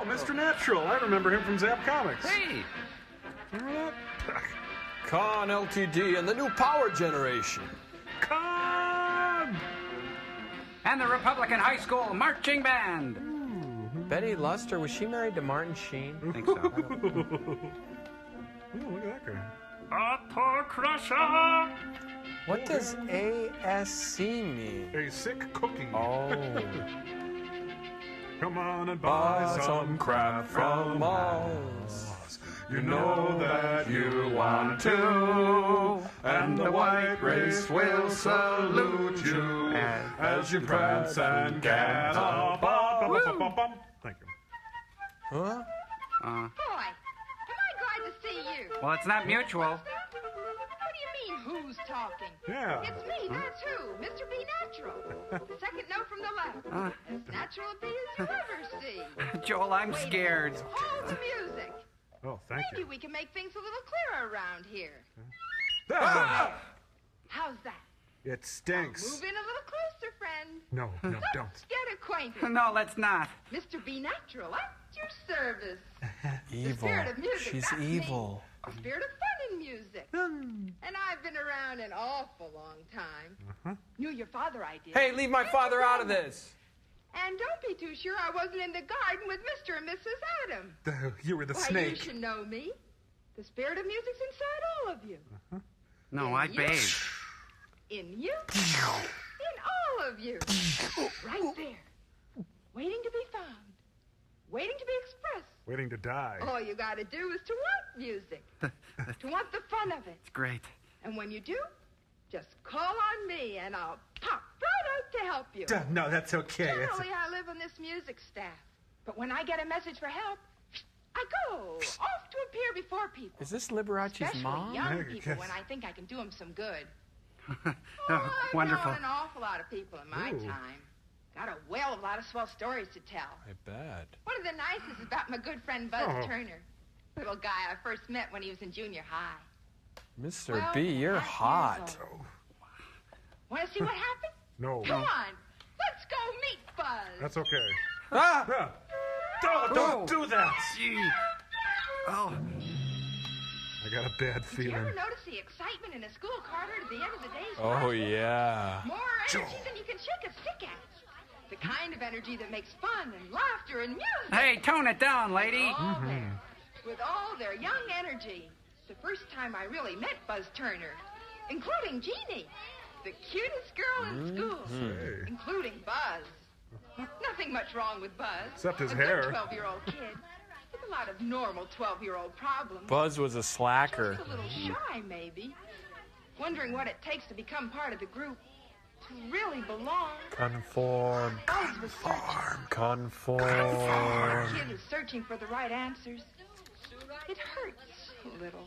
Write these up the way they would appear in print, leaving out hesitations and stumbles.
Mr. Natural. I remember him from Zap Comics. Hey! Remember that? Con LTD and the new power generation. Con! And the Republican High School Marching Band. Betty Luster, was she married to Martin Sheen? I think so. Oh, look at that guy. Apple Crusher! What does ASC mean? A sick cookie. Oh. Come on and buy some crap from us. You know that you want to, and the white race will salute you as you prance and gallop. Thank you. Huh? Boy, am I glad to see you. Well, it's not mutual. What do you mean, who's talking? Yeah. It's me, that's who, Mr. B. Natural. The second note from the left. As natural a bee as you ever see. Joel, I'm scared. Hold the music. Oh, thank Maybe you. we can make things a little clearer around here. Ah! How's that? It stinks. Move in a little closer, friend. No, don't. Get acquainted. No, let's not. Mr. B. Natural, at your service. Evil. spirit of music, She's that's me. evil. The spirit of fun in music. And I've been around an awful long time. Knew your father, I did. Hey, leave my father out of this. And don't be too sure I wasn't in the garden with Mr. and Mrs. Adam. You were the Why, you snake. should know me. The spirit of music's inside all of you. No, I bathe. In you. In all of you. Right there. Waiting to be found. Waiting to be expressed. Waiting to die. All you gotta do is to want music. To want the fun of it. It's great. And when you do, just call on me and I'll pop right out to help you. No, that's okay. Generally, I live on this music staff. But when I get a message for help, I go off to appear before people. Is this Liberace's Especially mom? young I people guess. when I think I can do them some good. Oh, I've wonderful. known an awful lot of people in my Ooh. time. Got a whale of a lot of swell stories to tell. I bet. One of the nicest is about my good friend Buzz Oh. Turner. Little guy I first met when he was in junior high. Mr. Well, B, you're 5 years hot. old. Want to see what happened? No. Come on. Let's go meet Buzz. That's okay. Ah! Don't do that. Gee. Oh, I got a bad Did you ever feeling. notice the excitement in a school corridor at the end of the day's Oh, class? yeah. More energy than you can shake a stick at. The kind of energy that makes fun and laughter and music. hey, tone it down, lady. All there. With all their young energy. The first time I really met Buzz Turner. Including Jeannie. The cutest girl in school. Hey. Including Buzz. Nothing much wrong with Buzz. Except his a hair. Good 12-year-old kid. With a lot of normal 12-year-old problems. Buzz was a slacker. Just a little shy, maybe. Wondering what it takes to become part of the group. To really belong. Conform. Buzz was searching. Conform. Kid is searching for the right answers. It hurts a little.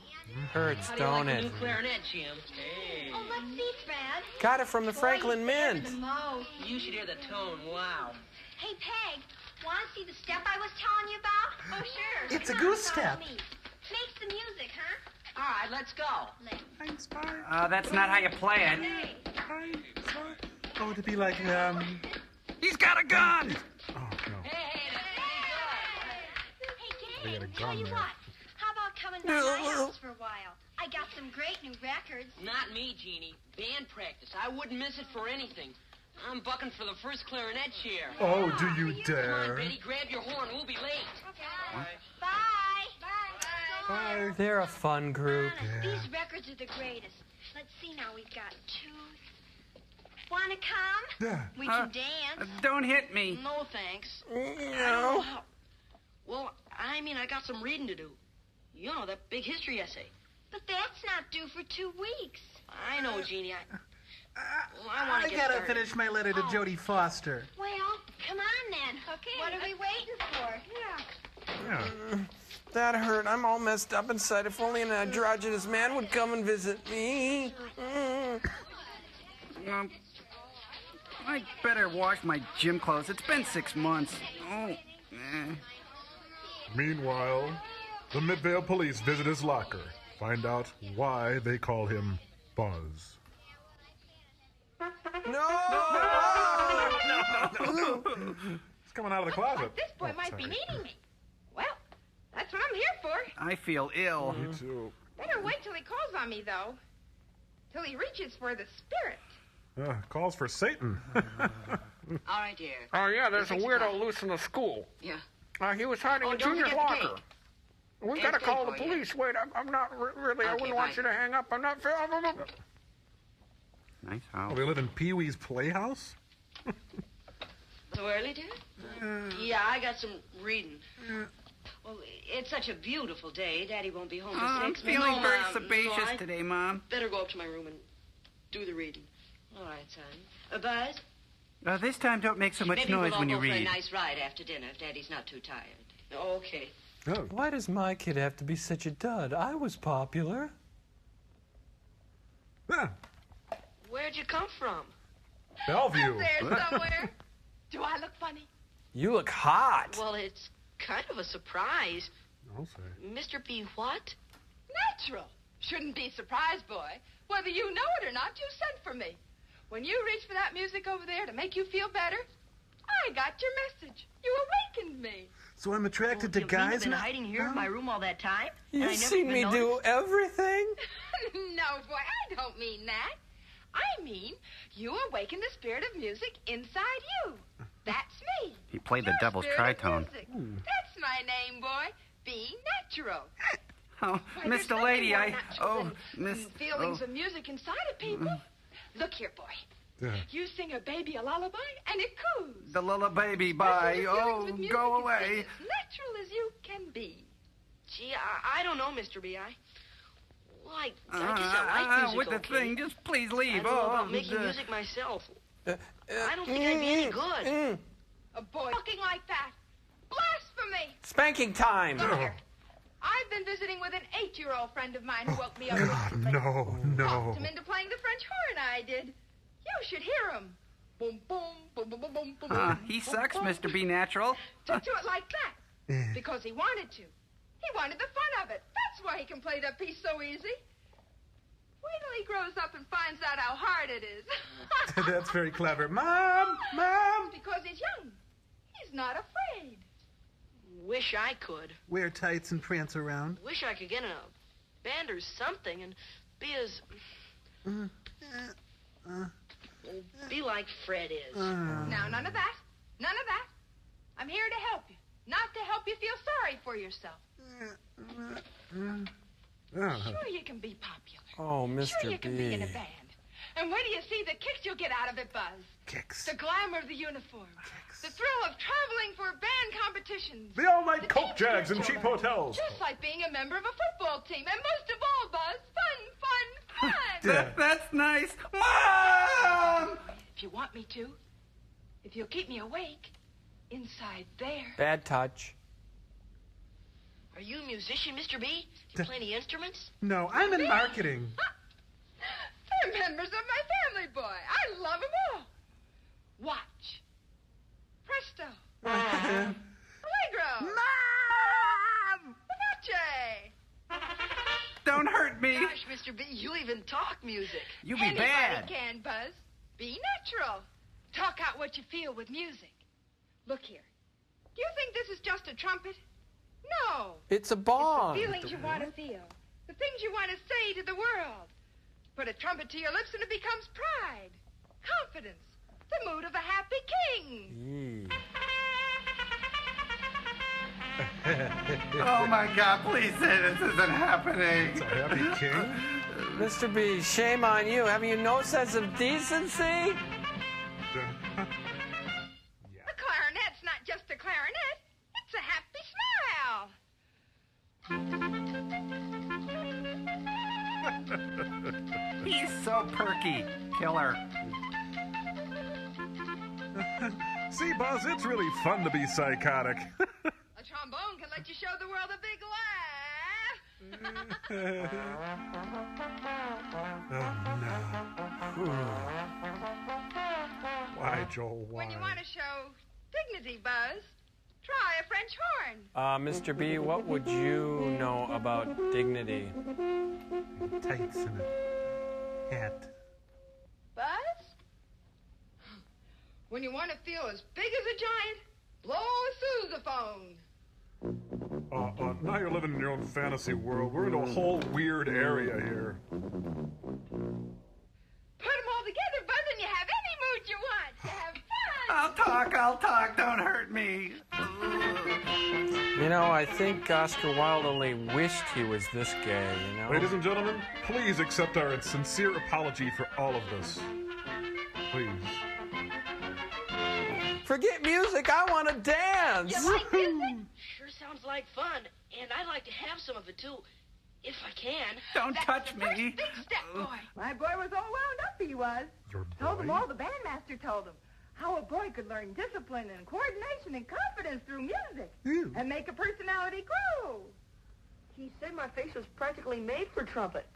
Hurts, How do you like don't the it? new clarinet, Jim? Hey. Oh, let's see, Fred. Got it from the Franklin Mint. You should hear the tone. Wow. Hey, Peg, want to see the step I was telling you about? Oh, sure. It's a Come, goose follow step. me. Makes the music, huh? All right, let's go. That's not how you play it. Hey, Oh, to be like, He's got a gun. Oh, no. hey, They gang, got a tell gun you there. what. How about coming by my house for a while? I got some great new records. Not me, Jeannie. Band practice. I wouldn't miss it for anything. I'm bucking for the first clarinet chair. Oh, do you Come on, dare? Betty, grab your horn. We'll be late. Bye. Bye. They're a fun group. Honest, these records are the greatest. Let's see now. We've got 2. Want to come? Yeah. We can dance. Don't hit me. No, thanks. No. Well, I mean, I got some reading to do. You know, that big history essay. But that's not due for 2 weeks. I know, Jeannie. I want I to get gotta started. finish my letter to Jodie Foster. Well, come on then. Okay. What are we waiting for? Yeah. Yeah. That hurt. I'm all messed up inside. If only an androgynous man would come and visit me. I better wash my gym clothes. It's been 6 months. Oh, Meanwhile, the Midvale police visit his locker. Find out why they call him Buzz. No! He's coming out of the closet. This boy Oh, might be sorry. needing me. I feel ill. Me too. Better wait till he calls on me, though. Till he reaches for the spirit. Calls for Satan. All right, dear. Oh, yeah, there's a weirdo loose in the school. Yeah. He was hiding in don't Junior's forget the locker. cake. We've There's got to call the cake for you. police. Wait, I'm not really. I Okay, wouldn't want bye. you to hang up. I'm not. Nice Oh, house. they live in Pee Wee's Playhouse? So early, dear? Yeah, I got some reading. Well, it's such a beautiful day. Daddy won't be home till I'm 6. feeling No, very Mom. sebaceous No, I today, Mom. better go up to my room and do the reading. All right, son. Buzz? This time, don't make so much Maybe noise we'll all when you go for a read. nice ride after dinner if Daddy's not too tired. Okay. Oh. Why does my kid have to be such a dud? I was popular. Yeah. Where'd you come from? Bellevue. Up there somewhere. Do I look funny? You look hot. Well, it's kind of a surprise. I'll say. Mr. B. what? Natural. Shouldn't be surprised, boy. Whether you know it or not, you sent for me. When you reached for that music over there to make you feel better, I got your message. You awakened me. So I'm attracted to You've guys been now? hiding here in my room all that time? and I You've never seen even me do noticed? everything. No, boy, I don't mean that. I mean, you awakened the spirit of music inside you. That's me. He played the Your devil's spirit of tritone. music. That's my name, boy. Be natural. Oh, Why, there's Mr. nothing Lady, more I... natural Oh, than Miss... feelings Oh. of music inside of people. Look here, boy. Yeah. You sing a baby a lullaby, and it coos. The lullaby, That's bye. what your Oh, feelings with music go is away. as natural as you can be. Gee, I don't know, Mr. B. I guess I like music with the okay. thing, just please I leave. don't know Oh, about making the- music myself. I don't think I'd be any good. A boy talking like that. Blasphemy! Spanking time. Look here. I've been visiting with an 8-year-old friend of mine who woke me up recently. No, no. Talked him into playing the French horn, I did. You should hear him. Boom, boom, boom, boom, boom, boom, boom. He boom, sucks, boom. Mr. B. Natural. To do it like that. Because he wanted to. He wanted the fun of it. That's why he can play that piece so easy. Wait till he grows up and finds out how hard it is. That's very clever. Mom! Mom! Because he's young. He's not afraid. Wish I could. Wear tights and prance around. Wish I could get in a band or something and be as... be like Fred is. Now, none of that. None of that. I'm here to help you. Not to help you feel sorry for yourself. Sure you can be popular. Oh, Mr. Sure you can be in a B. band. And wait till you see the kicks you'll get out of it, Buzz. Kicks. The glamour of the uniform. The thrill of traveling for band competitions. The all-night The coke team jags and spiritual cheap learning. hotels. Just like being a member of a football team. And most of all, Buzz, fun. That's nice. Mom! If you want me to, if you'll keep me awake, inside there. Bad touch. Are you a musician, Mr. B? You play any instruments? No, I'm in marketing. They're members of my family, boy. I love them all. Watch. Presto. Allegro. Mom! Pace. Don't hurt me. Gosh, Mr. B, you even talk music. You be Anybody bad. can, Buzz. Be natural. Talk out what you feel with music. Look here. Do you think this is just a trumpet? No. It's a bomb. The feelings you want to feel. The things you want to say to the world. Put a trumpet to your lips and it becomes pride. Confidence. The mood of a happy king. Oh, my God, please say this isn't happening. A happy king? Mr. B, shame on you. Have you no sense of decency? A clarinet's not just a clarinet. It's a happy smile. He's so perky. Killer. See, Buzz, it's really fun to be psychotic. A trombone can let you show the world a big laugh. Oh, no. Why, Joel, why? When you want to show dignity, Buzz, try a French horn. Mr. B, what would you know about dignity? Tights and a hat. Buzz? When you want to feel as big as a giant, blow a sousaphone. Now you're living in your own fantasy world. We're in a whole weird area here. Put them all together, Buzz, and you have any mood you want. You have fun. I'll talk. Don't hurt me. You know, I think Oscar Wilde only wished he was this gay, you know? Ladies and gentlemen, please accept our sincere apology for all of this. Please. Forget music, I want to dance! You like music? Sure sounds like fun. And I'd like to have some of it, too. If I can. Don't touch First me. big step, boy. My boy was all wound up, he was. Your Told him boy? all the bandmaster told him. How a boy could learn discipline and coordination and confidence through music. And make a personality grow. He said my face was practically made for trumpet.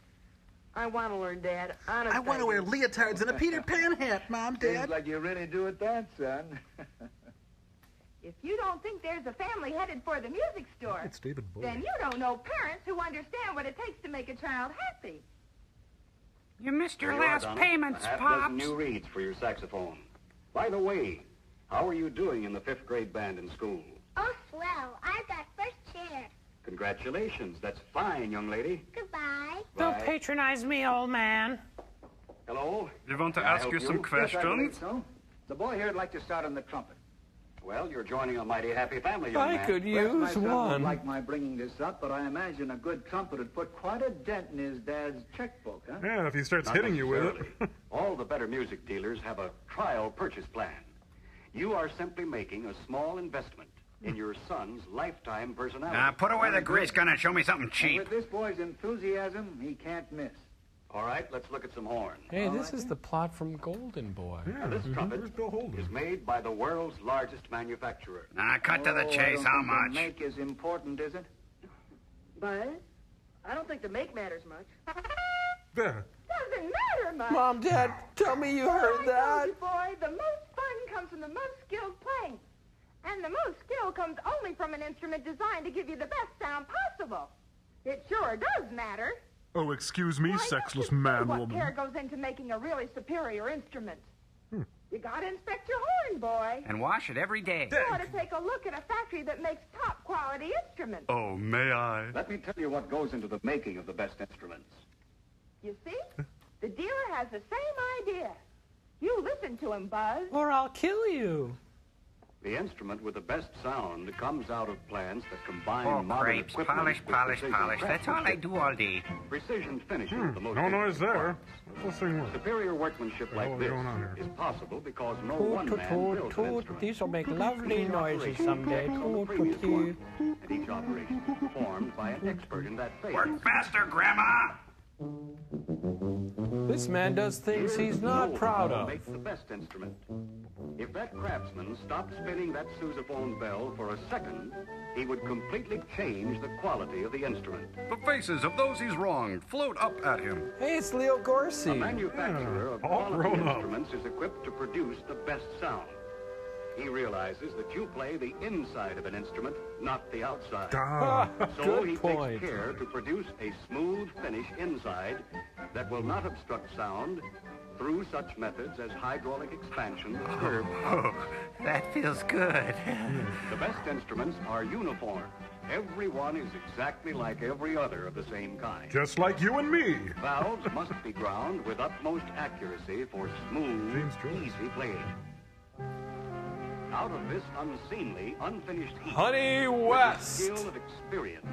I want to learn, Dad. Honest. I want to wear leotards and a Peter Pan hat, Mom, Dad. Seems like you really do it that, son. If you don't think there's a family headed for the music store, It's David Bowie. then you don't know parents who understand what it takes to make a child happy. You missed your Here you are, last Donna. payments, A half Pops. dozen new reeds for your saxophone. By the way, how are you doing in the 5th grade band in school? Oh, swell. I got first chair. Congratulations. That's fine, young lady. Goodbye. Bye. Patronize me, old man. Hello? You want to Can I ask help you some Yes, I believe questions? so. The boy here would like to start on the trumpet. Well, you're joining a mighty happy family, young I man. could use one. like my bringing this up, but I imagine a good trumpet would put quite a dent in his dad's checkbook, huh? Yeah, if he starts Not hitting you with it. necessarily. All the better music dealers have a trial purchase plan. You are simply making a small investment in your son's lifetime personality. Now, put away the grease gun and show me something And cheap. with this boy's enthusiasm, he can't miss. All right, let's look at some horn. Hey, this is the plot from Golden Boy. Now, this trumpet Where's Bill Holden? is made by the world's largest manufacturer. Now, cut to the Oh, chase. How much? The make is important, is it? Buzz, I don't think the make matters much. There. Doesn't matter much. Mom, Dad, tell me you heard I that. told you, boy, the most fun comes from the most skilled playing. And the most skill comes only from an instrument designed to give you the best sound possible. It sure does matter. Oh, excuse me, Why, sexless you see man, what woman. care goes into making a really superior instrument. You gotta inspect your horn, boy. And wash it every day. You ought to take a look at a factory that makes top quality instruments. Oh, may I? Let me tell you what goes into the making of the best instruments. You see? The dealer has the same idea. You listen to him, Buzz. Or I'll kill you. The instrument with the best sound comes out of plants that combine Oh, modern grapes. equipment Polish, with polish, precision polish. That's all I craftsmanship. do all day. Precision finishes the most No noise intricate there. parts. Let this thing work. Superior workmanship What the hell like is this going on here? is possible because no Toot, one toot, man toot, builds an toot. instrument. These will make Clean lovely noises operation someday. depends on the Toot, previous toot, work, toot. and each operation is performed by an expert in that phase. Work faster, Grandma. This man does things Here he's is not the proud know-how of. to make the best instrument. If that craftsman stopped spinning that sousaphone bell for a second, he would completely change the quality of the instrument. The faces of those he's wronged float up at him. Hey, it's Leo A Gorsi. manufacturer of all quality grown up. instruments is equipped to produce the best sound. He realizes that you play the inside of an instrument, not the outside. Ah, So Good he point. takes care to produce a smooth finish inside that will not obstruct sound through such methods as hydraulic expansion of curved. Oh, that feels good. The best instruments are uniform. Every one is exactly like every other of the same kind. just like you and me. Valves must be ground with utmost accuracy for smooth, James Joyce. easy playing. Out of this unseemly, unfinished heap, Honey with the West. skill of experience,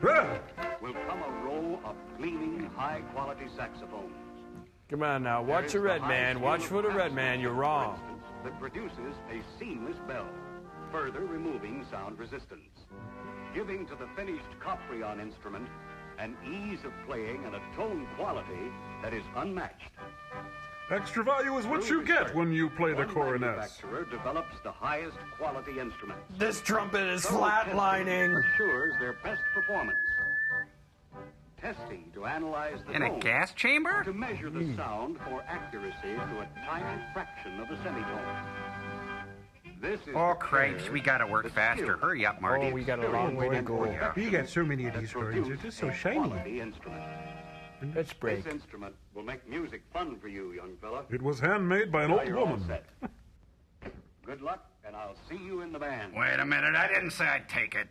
Ah, will come a row of gleaming, high-quality saxophones. Come on now, There watch is the red high man. skill Watch of for the red man. craftsmanship, You're for wrong. instance, that produces a seamless bell, further removing sound resistance, giving to the finished Coprion instrument an ease of playing and a tone quality that is unmatched. extra value is what Through you get research, when you play the one coronet. manufacturer develops the highest quality instruments. This trumpet is Thorough flatlining. testing assures their best performance. Testing to analyze the In a tone, gas chamber? to measure the sound for accuracy to a tiny fraction of a semitone. This is Oh, the cripes. care, We gotta work the faster. skill, Hurry up, Marty. Oh, we got a long way to and go. perfection You got so many of that these stories. They're produce just so a shiny. quality instrument. Let's break. This instrument will make music fun for you, young fella. It was handmade by an Now old you're all woman. set. Good luck, and I'll see you in the band. Wait a minute. I didn't say I'd take it.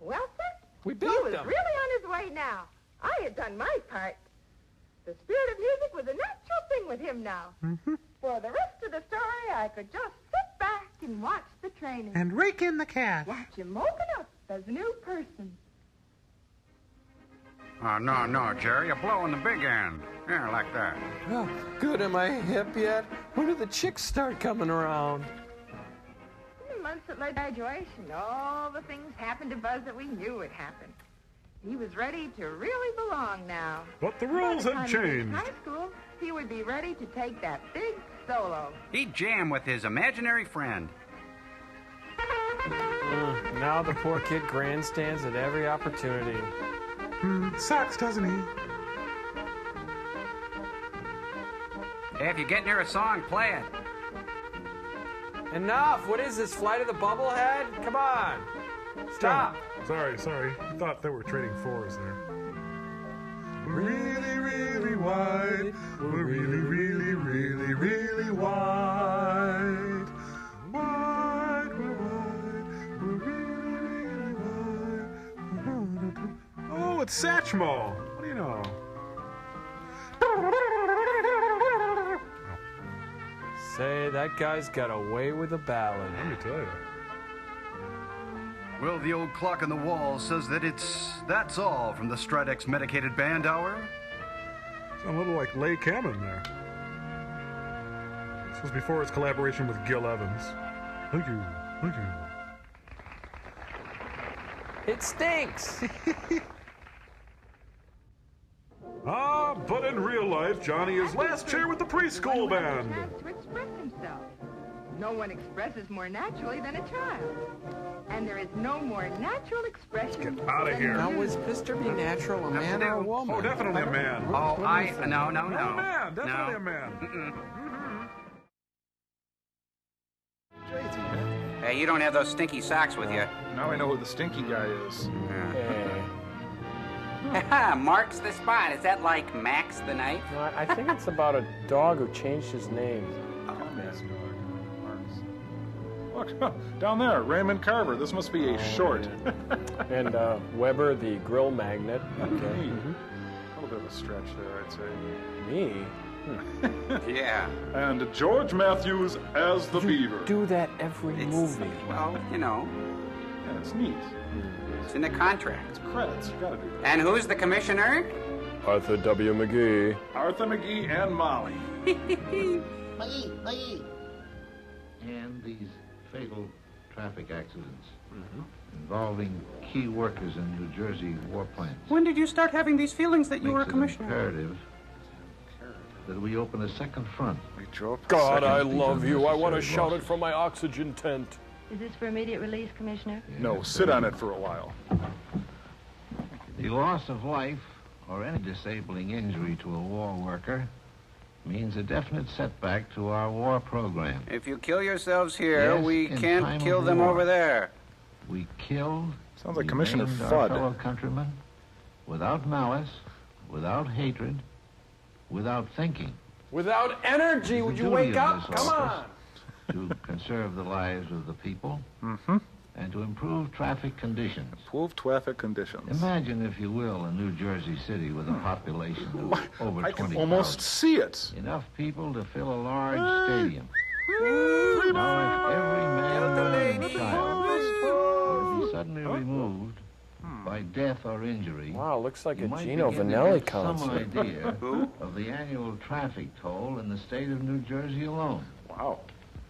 Well, sir, We he built was them. really on his way now. I had done my part. The spirit of music was a natural thing with him now. For the rest of the story, I could just sit back and watch the training. And rake in the cash. Watch him open up as a new person. Oh, no, Jerry. You're blowing the big end. Yeah, like that. Oh, good. Am I hip yet? When do the chicks start coming around? In the months that led graduation, all the things happened to Buzz that we knew would happen. He was ready to really belong now. But the rules By the had time he reached changed. high school, he would be ready to take that big solo. He'd jam with his imaginary friend. Now the poor kid grandstands at every opportunity. Sucks, doesn't he? Hey, if you get near a song, play it. Enough! What is this, Flight of the Bubblehead? Come on! Stop! Sorry. I thought they were trading fours there. Really, really wide. We're really, really, really, really wide. Wide, we're wide. We're really, really wide. Oh, it's Satchmo. What do you know? Say, that guy's got away with a ballad. Let me tell you. Well, the old clock on the wall says that that's all from the Stridex Medicated Band Hour. Sound a little like Leigh Cameron there. This was before his collaboration with Gil Evans. Thank you. It stinks! But in real life, Johnny is last chair with the preschool band. He has to express himself. No one expresses more naturally than a child. And there is no more natural expression. Get out of here. Now, was Mr. B Natural a man or a woman? Oh, definitely a man. Oh, No, no. a man. Definitely a man. Hey, you don't have those stinky socks with you. Now I know who the stinky guy is. Mark's the spot. Is that like Max the Knife? No, I think it's about a dog who changed his name. Look, down there, Raymond Carver. This must be a short. And Weber, the grill magnet. Okay. A little bit of a stretch there, I'd say. Me? Yeah. And George Matthews as the Beaver. Do that every movie. Well, you know. Yeah, it's neat. It's in the contract. It's credits. You gotta do that. And who's the commissioner? Arthur W. McGee. Arthur McGee and Molly. McGee. And these fatal traffic accidents involving key workers in New Jersey war plants. When did you start having these feelings that you were a commissioner? Imperative that we open a second front. God, I love you. I want to shout it from my oxygen tent. Is this for immediate release, Commissioner? No, sit on it for a while. The loss of life or any disabling injury to a war worker means a definite setback to our war program. If you kill yourselves here, Yes, we in can't time kill of them war. over there. We killed. Sounds like we Commissioner maimed our Fudd. fellow countrymen without malice, without hatred, without thinking. Without energy, would you duty wake of up? this Come office on. To conserve the lives of the people and to improve traffic conditions. Improve traffic conditions. Imagine, if you will, a New Jersey City with a population of over 20,000. I can almost see it. Enough people to fill a large stadium. Now, if every man, woman, and child were to be suddenly removed by death or injury, Wow, looks like you a might Gino begin to Vanelli get some concert. idea of the annual traffic toll in the state of New Jersey alone. Wow.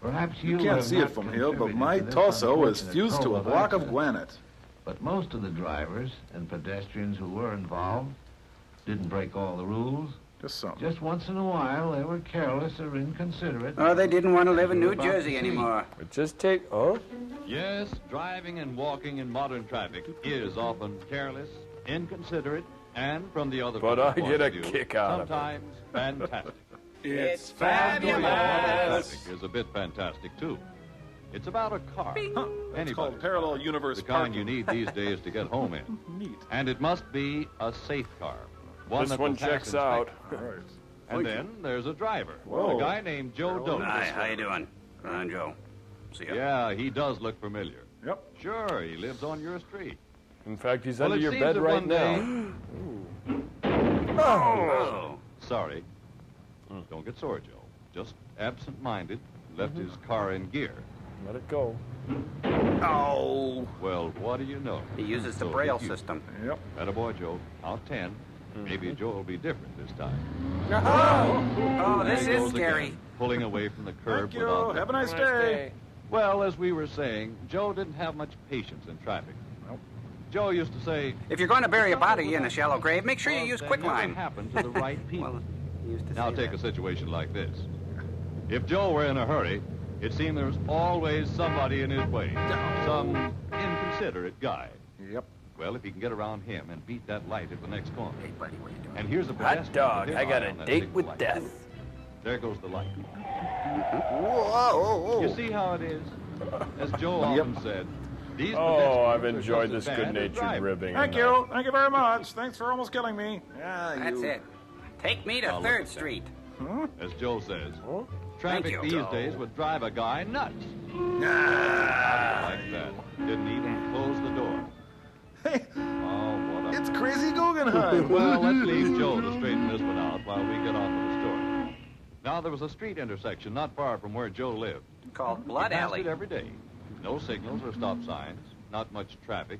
Perhaps You you can't have see not it from here, but contributed my to this torso is unfortunate fused to toll a of block of accidents. granite. But most of the drivers and pedestrians who were involved didn't break all the rules. Just some. Just once in a while, they were careless or inconsiderate. Or they didn't want to live in New About to Jersey see. anymore. Just take... Oh? Yes, driving and walking in modern traffic is often careless, inconsiderate, and from the other But person's I get a point of view, kick out of it. sometimes fantastic. It's Fabulous! fabulous! Traffic is a bit fantastic, too. It's about a car. It's Anybody. called Parallel Universe The kind Parking. you need these days to get home in. Neat. And it must be a safe car. This that one will pass checks out. inspection. All right. And then there's a driver. Whoa. A guy named Joe Doe. Hi, how you doing? Come on, Joe. See ya. Yeah, he does look familiar. Yep. Sure, he lives on your street. In fact, he's Well, under it your seems bed that right one day- now. Oh. Sorry. Don't get sore, Joe. Just absent-minded, left his car in gear. Let it go. Oh. Well, what do you know? He uses the So braille did you. system. Yep. Attaboy, Joe. Out 10. Maybe Joe will be different this time. Oh, this There he is goes scary. again, pulling away from the curb. Thank you. without Have a nice thinking. day. Well, as we were saying, Joe didn't have much patience in traffic. Nope. Joe used to say, If you're going to bury a body in a shallow grave, make sure you use quicklime. What happened to the right people? Well, he used to Now say take that. a situation like this. If Joe were in a hurry, it seemed there was always somebody in his way. Some inconsiderate guy. Yep. Well, if he can get around him and beat that light at the next corner. Hey, buddy, what are you doing? And here's a Hot pedestrian dog, with his I got eye a on that date signal with light. death. There goes the light. Whoa. You see how it is? As Joe often said, these Oh, I've pedestrians are enjoyed just this as bad as good-natured driving. ribbing. Thank you. Thank you very much. Thanks for almost killing me. Yeah, That's you. it. Take me to Now look 3rd at that. Street. Huh? As Joe says, Thank traffic you. these days would drive a guy nuts. Ah. Like that. Didn't even close the door. Hey, Oh, what a... it's Crazy Guggenheim. Well, let's leave Joe to straighten this one out while we get on with the story. Now, there was a street intersection not far from where Joe lived. Called Blood He passed Alley. it every day. No signals or stop signs. Not much traffic.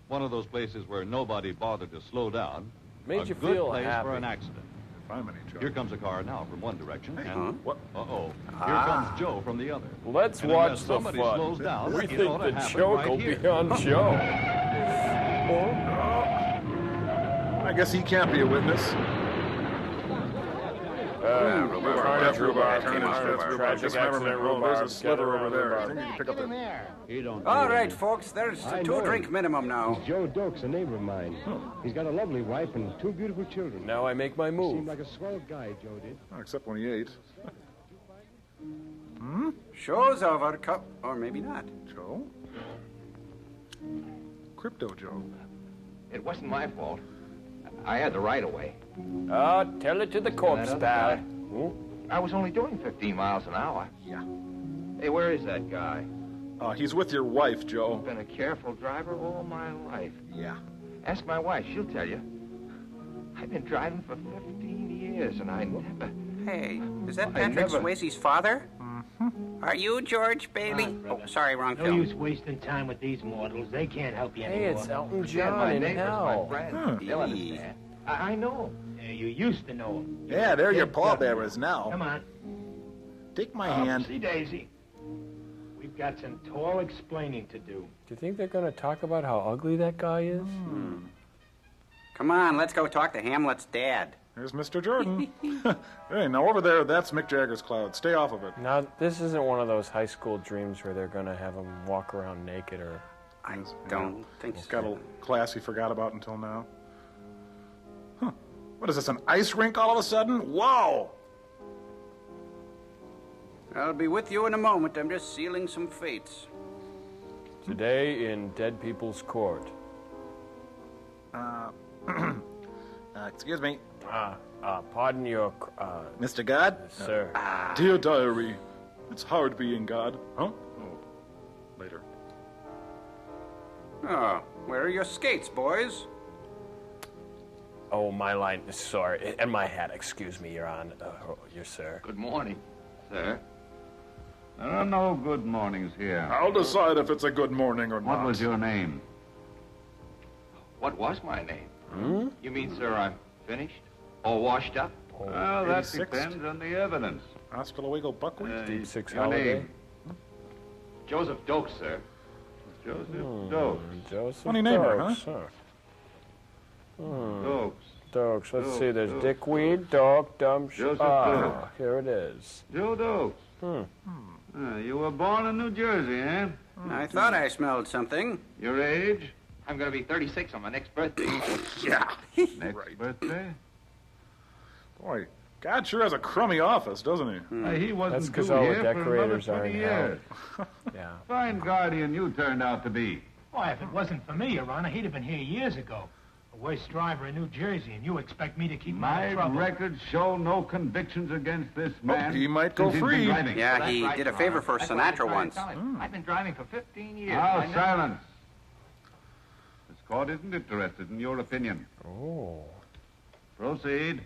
One of those places where nobody bothered to slow down. Made a you good feel place happy. for an accident. Fine, money, Joe. Here comes a car now from one direction, Hey, and what? uh-oh, here comes Joe from the other. Let's And watch unless the somebody fun. slows down, We it think ought to the happen joke right will here. be on Joe. I guess he can't be a witness. Rhubarb, tragic Just remember, accident, oh, there's a rhubarb, slither over there. I rhubarb. think you can pick up the... You don't. All right, folks, there's a 2-drink minimum now. He's Joe Dokes, a neighbor of mine. He's got a lovely wife and 2 beautiful children. Now I make my move. Seemed like a swell guy, Joe did. Oh, except when he ate. Show's over, or maybe not. Joe? Crypto Joe. It wasn't my fault. I had the right of way. Oh, tell it to the corpse, That other pal. guy? I was only doing 15 miles an hour. Yeah. Hey, where is that guy? He's with your wife, Joe. I've been a careful driver all my life. Yeah. Ask my wife, she'll tell you. I've been driving for 15 years, and I never... Hey, is that I Patrick never- Swayze's father? Are you George Bailey? Oh, sorry, wrong No film. use wasting time with these mortals. They can't help you Hey, anymore. it's Elton Yeah, John my in neighbors, hell. my friends. Huh. They'll understand. I know. Yeah, you used to know him. Yeah, they're your pallbearers now. Come on. Take my hand. See, Daisy. We've got some tall explaining to do. Do you think they're going to talk about how ugly that guy is? Come on, let's go talk to Hamlet's dad. There's Mr. Jordan. Hey, now over there, that's Mick Jagger's cloud. Stay off of it. Now, this isn't one of those high school dreams where they're going to have him walk around naked or... I don't think so. Got a class he forgot about until now. Huh. What is this, an ice rink all of a sudden? Whoa! I'll be with you in a moment. I'm just sealing some fates. Today in Dead People's Court. Excuse me. Pardon your... Mr. God? Sir. Dear diary, it's hard being God. Huh? Oh, later. Oh, where are your skates, boys? Oh, my line, sorry. And my hat, excuse me, Your Honor. Yes, sir. Good morning, Sir? There are no good mornings here. I'll decide if it's a good morning or not. What was your name? What was my name? Hmm? You mean, sir, I'm finished? All washed up? Well, that 86th. depends on the evidence. Oskalowego Buckwheat? Deep Six your Holiday. name? Joseph Dokes, sir. Joseph Dokes. Joseph Funny name, Dokes, huh? Dokes. Dokes. Let's see. There's Dokes. Dickweed, Dog, Dumb... Joseph Ah, Dokes. here it is. Joe Dokes. You were born in New Jersey, eh? I thought I smelled something. Your age? I'm going to be 36 on my next birthday. Yeah. Next birthday? Boy, God sure has a crummy office, doesn't he? He wasn't That's 'cause due all the here for another decorators are 20 in hell. years. Yeah. Fine guardian you turned out to be. Why, if it wasn't for me, Your Honor, he'd have been here years ago. The worst driver in New Jersey, and you expect me to keep him out My of trouble. records show no convictions against this man. he might go since he's been free. driving. Yeah, That's he right, did a Your favor Honor. for That's what I was Sinatra trying once. to tell him. I've been driving for 15 years. Now, I never- silence. Let's court isn't interested in your opinion. Oh. Proceed.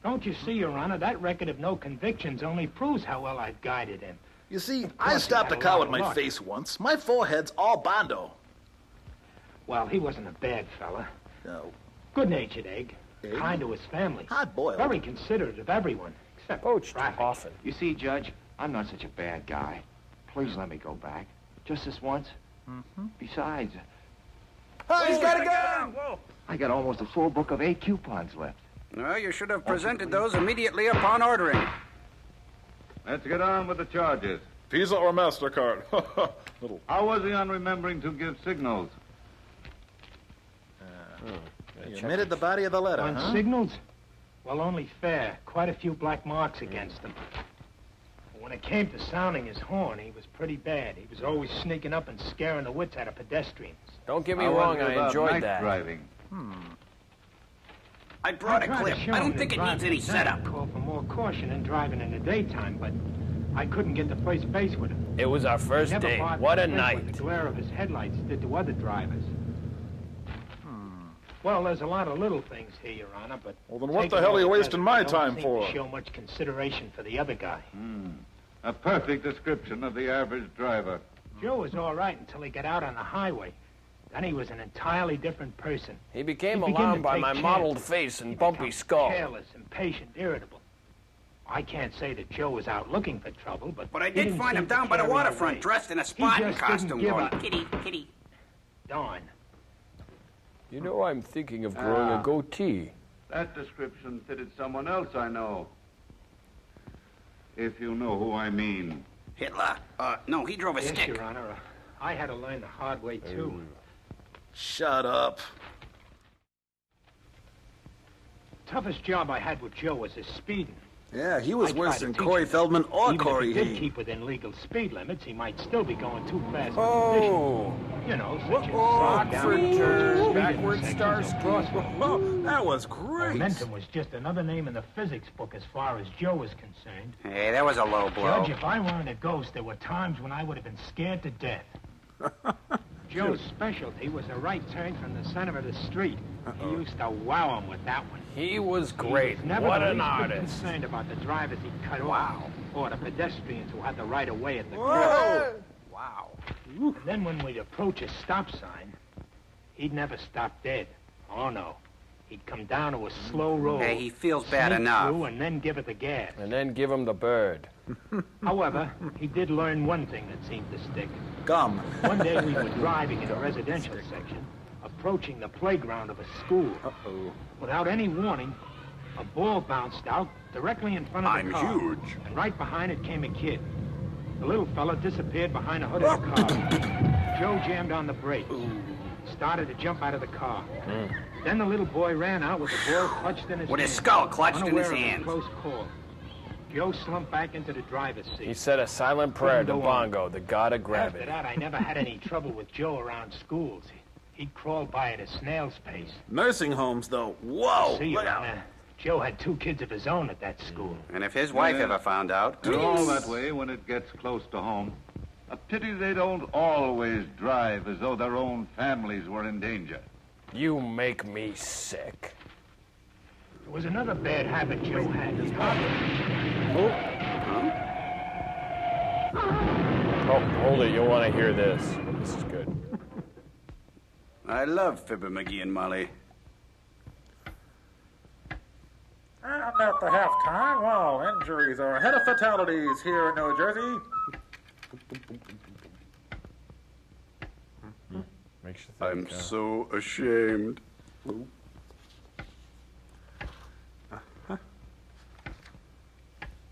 Don't you see, Your Honor, that record of no convictions only proves how well I've guided him. You see, I stopped a car with my face once. My forehead's all bondo. Well, he wasn't a bad fella. No. Good-natured egg. Kind to his family. Hard-boiled. Very considerate of everyone, except traffic. Often. You see, Judge, I'm not such a bad guy. Please let me go back. Just this once. Besides... Oh, he's got a gun! Whoa. I got almost a full book of 8 coupons left. Well, you should have presented those immediately upon ordering. Let's get on with the charges. Visa or MasterCard? How was he on remembering to give signals? You omitted the body of the letter, On huh? signals? Well, only fair. Quite a few black marks against him. When it came to sounding his horn, he was pretty bad. He was always sneaking up and scaring the wits out of pedestrians. Don't get me wrong, I enjoyed that. Driving. I brought a tried to clip. show I him don't that think it needs driving any at night setup. Call for more caution in driving in the daytime, but I couldn't get to first base with him. It was our first Never date. bothered What a to think night. What the glare of his headlights did to other drivers. Well, there's a lot of little things here, Your Honor, but... Well, then what the hell are you wasting my time for? Don't seem to show much consideration for the other guy. A perfect description of the average driver. Joe was all right until he got out on the highway. Then he was an entirely different person. He became He began alarmed to by take my chances. mottled face and bumpy skull. Careless, impatient, irritable. I can't say that Joe was out looking for trouble, but... But I he did didn't find him seem to down by the carry waterfront, away. dressed in a He Spartan just didn't costume, give going, up. kitty, kitty. Darn. You know, I'm thinking of growing a goatee. That description fitted someone else I know. If you know who I mean. Hitler. No, he drove a Yes, stick. Your Honor. I had to learn the hard way, too. Shut up. Toughest job I had with Joe was his speeding. Yeah, he was I worse tried to than teach Corey him. Feldman or Even Corey if he did Haim. keep within legal speed limits, he might still be going too fast. Oh. You know, such as Rockford turn, backward stars. That was great. Momentum was just another name in the physics book as far as Joe was concerned. Hey, that was a low blow. Judge, if I weren't a ghost, there were times when I would have been scared to death. Joe's specialty was a right turn from the center of the street. He used to wow him with that one. He was great. He was never What the an least bit artist. concerned about the drivers he cut off, or the pedestrians who had the right of way at the Whoa. Wow. And then when we'd approach a stop sign, he'd never stop dead. Oh, no. He'd come down to a slow roll. Hey, he feels bad sneak enough. through and then give it the gas. And then give him the bird. However, he did learn one thing that seemed to stick. Gum. One day we were driving in a residential section, approaching the playground of a school. Without any warning, a ball bounced out directly in front of the I'm car. huge. And right behind it came a kid. The little fella disappeared behind the hood of the car. Joe jammed on the brakes. Started to jump out of the car. Then the little boy ran out with the ball clutched in his With hand. his skull clutched in his unaware of a hand. Close call. Joe slumped back into the driver's seat. He said a silent prayer to Couldn't go on. Bongo, the god of After gravity. that, I never had any trouble with Joe around schools. He'd crawl by at a snail's pace. Nursing homes, though. Whoa. See, look Your out. Honor, Joe had 2 kids of his own at that school. And if his wife Yeah. ever found out... They're all that way when it gets close to home. A pity they don't always drive as though their own families were in danger. You make me sick. There was another bad habit Joe had. He'd hardly... Oh, hold it. You'll want to hear this. This is good. I love Fibber McGee and Molly. And at the halftime, well, injuries are ahead of fatalities here in New Jersey. Makes you think. I'm so ashamed.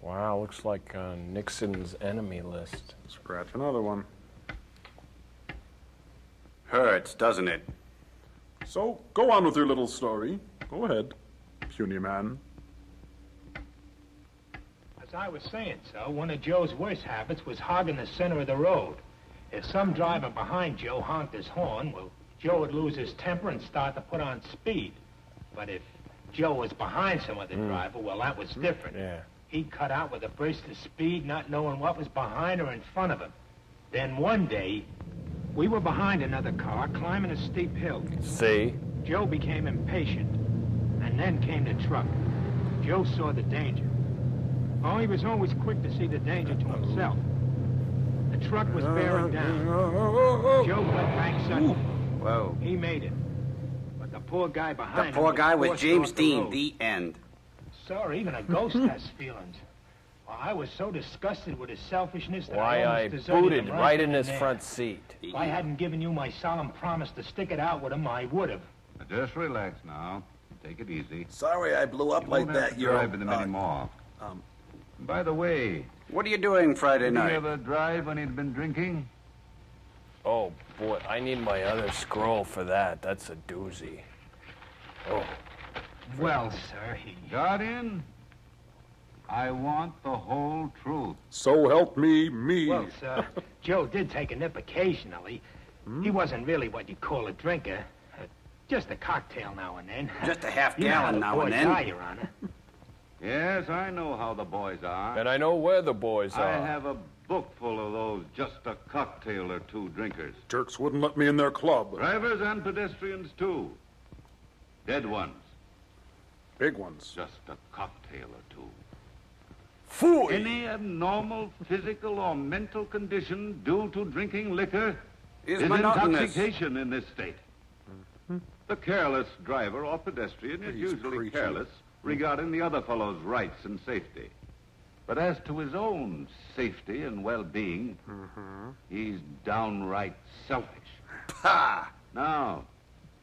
Wow, looks like Nixon's enemy list. Scratch another one. Hurts, doesn't it? So, go on with your little story. Go ahead, puny man. As I was saying, so, one of Joe's worst habits was hogging the center of the road. If some driver behind Joe honked his horn, well, Joe would lose his temper and start to put on speed. But if Joe was behind some other driver, well, that was different. Yeah. He'd cut out with a burst of speed, not knowing what was behind or in front of him. Then one day, We were behind another car, climbing a steep hill. See? Joe became impatient, and then came the truck. Joe saw the danger. Oh, he was always quick to see the danger to himself. The truck was bearing down. Joe got back suddenly. Whoa. He made it. But the poor guy behind him... The poor guy was forced James off the Dean, road. the end. Sir, even a ghost has feelings. Well, I was so disgusted with his selfishness that Why, I I almost deserted booted him right then in his and there. front seat. If I hadn't given you my solemn promise to stick it out with him, I would have. Just relax now. Take it easy. Sorry I blew up like that. You're drive with him anymore. By the way... What are you doing Friday did night? Did you ever drive when he'd been drinking? Oh, boy, I need my other scroll for that. That's a doozy. Oh. Well, sir, he... Guardian, I want the whole truth. So help me. Well, sir, Joe did take a nip occasionally. He wasn't really what you'd call a drinker. Just a cocktail now and then. Just a half You know how gallon the now boys and then. are, Your Honor. Yes, I know how the boys are. And I know where the boys are. I have a book full of those just a cocktail or two drinkers. Jerks wouldn't let me in their club. Drivers and pedestrians, too. Dead ones. Big ones. Just a cocktail or two. Fool! Any abnormal physical or mental condition due to drinking liquor Is is monotonous. intoxication in this state. The careless driver or pedestrian is He's usually preaching. careless regarding the other fellow's rights and safety. But as to his own safety and well-being, he's downright selfish. Pah! Now,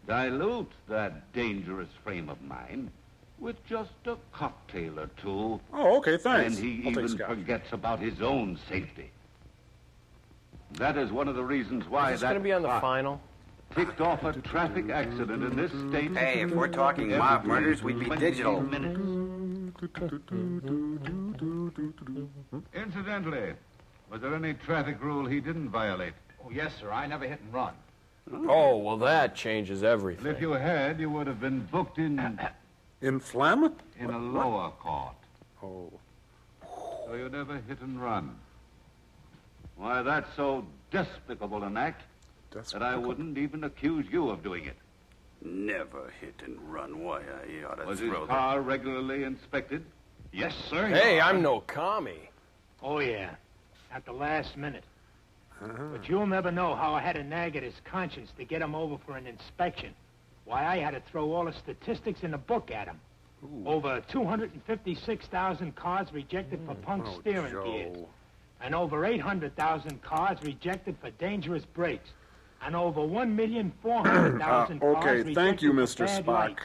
dilute that dangerous frame of mind with just a cocktail or two. Oh, okay, thanks. And he I'll take even Scotch. forgets about his own safety. That is one of the reasons why Is this going to be on the clock final? ticked off a traffic accident in this state. Hey, if we're talking mob murders, we'd be 20 digital. minutes. Incidentally, was there any traffic rule he didn't violate? Oh, yes, sir. I never hit and run. Oh, well, that changes Well, everything. if you had, you would have been booked in Phlegm? in a lower court. Oh. So you never hit and run. Why, that's so despicable an act that I wouldn't even accuse you of doing it. Never hit and run. Why, I ought to Was his throw the... car regularly inspected? Yes, sir. Hey, I'm no commie. Oh, yeah. At the last minute. But you'll never know how I had to nag at his conscience to get him over for an inspection. Why, I had to throw all the statistics in the book at him. Over 256,000 cars rejected for punk steering gears. And over 800,000 cars rejected for dangerous brakes. And over 1,400,000 cars Okay, rejected thank you, for Mr. bad Spock. lights.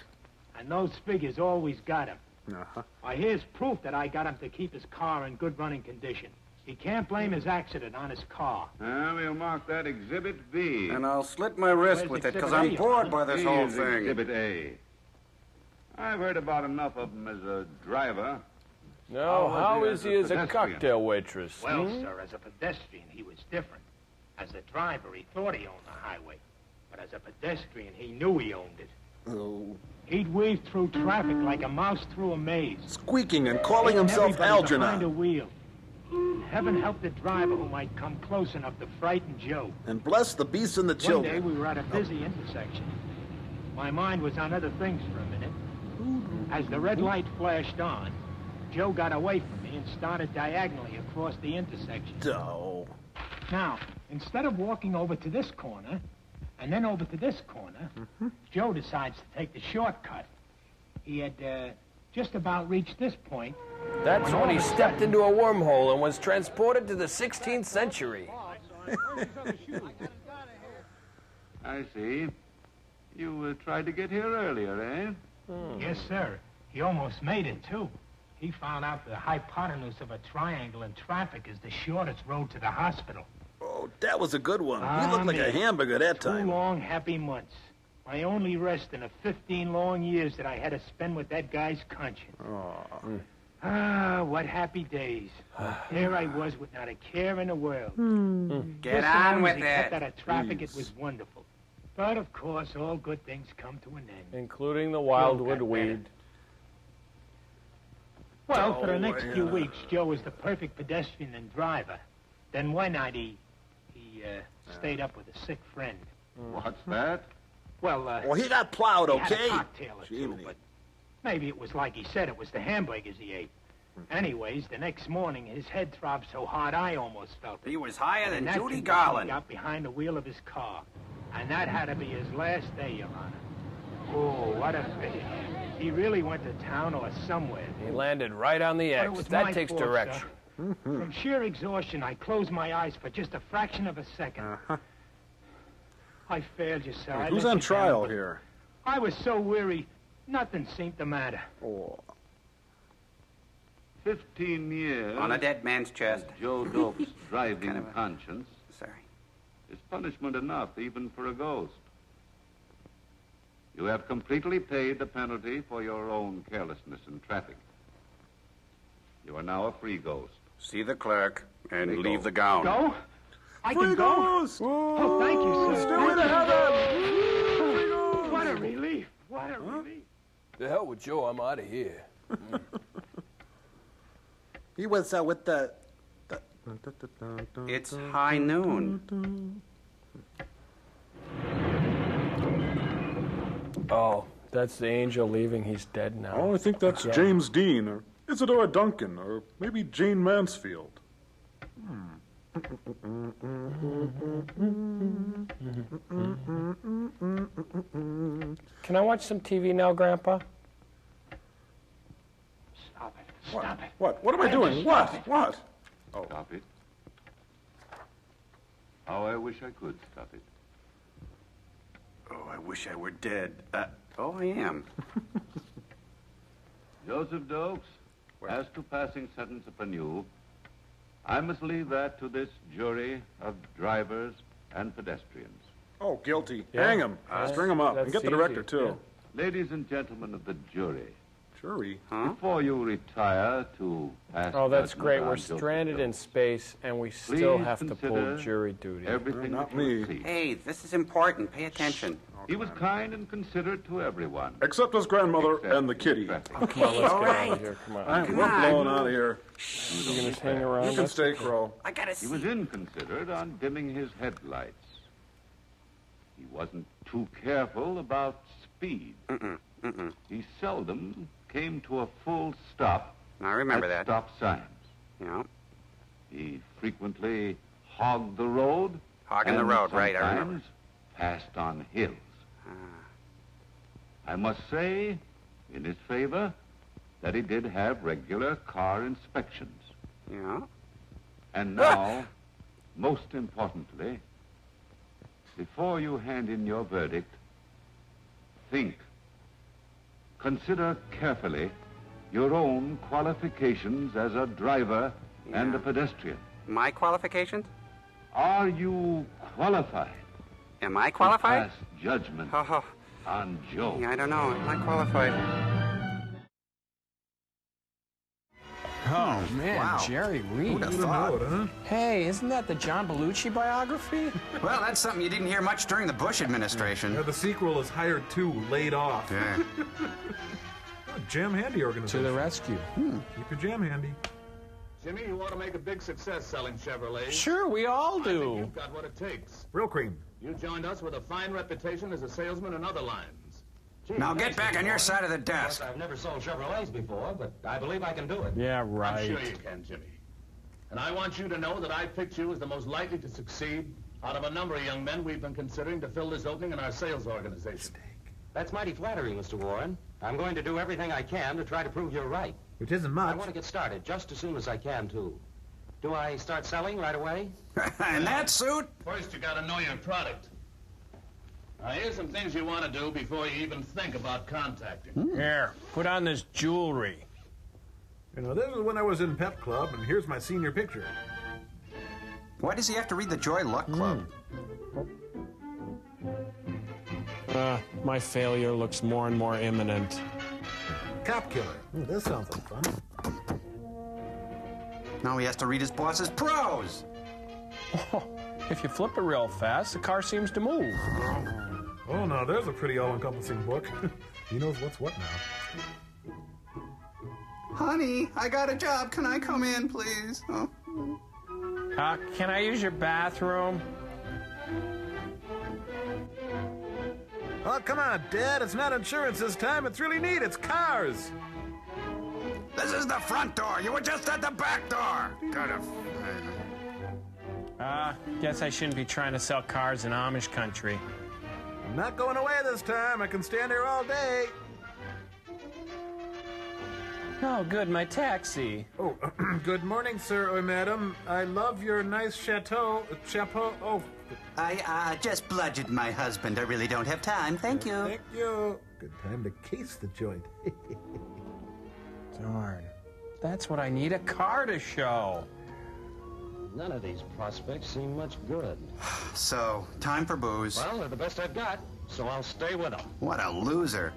And those figures always got him. Why, here's proof that I got him to keep his car in good running condition. He can't blame his accident on his car. We'll mark that Exhibit B. And I'll slit my wrist with it, because I'm bored by this whole Here's thing. Exhibit A. I've heard about enough of him as a driver. No, how is he as a pedestrian? cocktail waitress? Well, sir, as a pedestrian, he was different. As a driver, he thought he owned the highway. But as a pedestrian, he knew he owned it. Oh. He'd weave through traffic like a mouse through a maze. Squeaking and calling himself Everybody behind a Algernon. wheel. Heaven help the driver who might come close enough to frighten Joe. And bless the beasts and the One day children. we were at a busy intersection. My mind was on other things for a minute. As the red light flashed on, Joe got away from me and started diagonally across the intersection. Oh. Now, instead of walking over to this corner, and then over to this corner, Joe decides to take the shortcut. He had just about reached this point. That's when he stepped into a wormhole and was transported to the 16th century. I see. You tried to get here earlier, eh? Yes, sir. He almost made it, too. He found out the hypotenuse of a triangle in traffic is the shortest road to the hospital. Oh, that was a good one. He looked like a hamburger that time. 2 long, happy months. My only rest in the 15 long years that I had to spend with that guy's conscience. Ah, what happy days. There I was with not a care in the world. Get Just on as long with as he kept it. out of traffic, it was wonderful. But, of course, all good things come to an end. Including the wildwood got weed. Well, for the next few weeks, Joe was the perfect pedestrian and driver. Then one night he Stayed up with a sick friend. What's that? Well, Well, he got plowed, he had okay? a cocktail or two, but maybe it was like he said, it was the hamburgers he ate. Anyways, the next morning, his head throbbed so hard I almost felt it. He was higher than And that Judy condition Garland. got behind the wheel of his car. And that had to be his last day, Your Honor. Oh, what a finish. He really went to town or somewhere. He landed right on the But it X. was That my takes fault, direction. sir. From sheer exhaustion, I closed my eyes for just a fraction of a second. I failed you, sir. I Who's let on you trial down, but here? I was so weary, nothing seemed to matter. 15 years. On a dead man's chest. Joe Dope's driving conscience. Sorry. Is punishment enough even for a ghost. You have completely paid the penalty for your own carelessness in traffic. You are now a free ghost. See the clerk and Free leave ghost. the gown. Go? I can go? Oh, thank you, sir. Stairway to heaven. What a relief. What a relief. The hell with Joe, I'm out of here. He was with the... It's high noon. Oh, that's the angel leaving. He's dead now. Oh, I think that's Again. James Dean, or Isadora Duncan, or maybe Jane Mansfield. Can I watch some TV now, Grandpa? Stop it. Stop it. What? What am I doing? What? What? Oh. Stop it. How I wish I could stop it. Oh, I wish I were dead. Oh, I am. Joseph Dokes, as to passing sentence upon you, I must leave that to this jury of drivers and pedestrians. Oh, guilty. Yeah. Hang him. String him up. That's And get the easy, director, too. Ladies and gentlemen of the jury. Jury? Before you retire to pass Oh, that's judgment great. on We're Joseph stranded in space, and we Please still have to pull consider jury duty. everything Not that you me. see. Hey, this is important. Pay attention. He was kind and considerate to everyone. Except his grandmother and the kitty. Come on, let's get out of here. Come on. All right, we're blowing out of here. You gonna hang around? You can us? stay, Crow. I gotta He was inconsiderate on dimming his headlights. He wasn't too careful about speed. He seldom came to a full stop. I remember at that. Stop signs. Yeah. He frequently hogged the road. Hogging the and road, right, I remember. sometimes passed on hills. I must say, in his favor, that he did have regular car inspections. Yeah. And now, most importantly, before you hand in your verdict, think. Consider carefully your own qualifications as a driver and a pedestrian. My qualifications? Are you qualified? Am I qualified? To pass judgment Oh, on Joe. yeah, I don't know. Am I qualified? Oh, man, Wow. Jerry Reed. Who'd have thought? Hey, isn't that the John Belushi biography? Well, that's something you didn't hear much during the Bush administration. Yeah, the sequel is Hired To, Laid Off. Yeah. Jam handy organization. To the rescue. Keep your jam handy. Jimmy, you want to make a big success selling Chevrolet. Sure, we all I think do. you've got what it takes. Real cream. You joined us with a fine reputation as a salesman in other lines. Gee, Now get thanks, back on your Warren. side of the desk. I've never sold Chevrolets before, but I believe I can do it. Yeah, right. I'm sure you can, Jimmy. And I want you to know that I picked you as the most likely to succeed out of a number of young men we've been considering to fill this opening in our sales organization. That's mighty flattering, Mr. Warren. I'm going to do everything I can to try to prove you're right. Which isn't I much. want to get started just as soon as I can, too. Do I start selling right away? In that suit? First, you got to know your product. Now, here's some things you want to do before you even think about contacting. Here, put on this jewelry. You know, this is when I was in Pep Club, and here's my senior picture. Why does he have to read the Joy Luck Club? My failure looks more and more imminent. Cop killer. Ooh, this sounds like fun. Now he has to read his boss's prose. If you flip it real fast, the car seems to move. Oh, now there's a pretty all-encompassing book. He knows what's what now. Honey, I got a job. Can I come in, please? Oh. Can I use your bathroom? Oh, come on, Dad. It's not insurance this time. It's really neat. It's cars. This is the front door. You were just at the back door. Guess I shouldn't be trying to sell cars in Amish country. I'm not going away this time. I can stand here all day. Oh, good, my taxi. Oh, good morning, sir or madam. I love your nice chateau. Oh. I just bludgeoned my husband. I really don't have time. Thank you. Thank you. Good time to case the joint. Darn. That's what I need, a car to show. None of these prospects seem much good. So, time for booze. Well, they're the best I've got, so I'll stay with them. What a loser.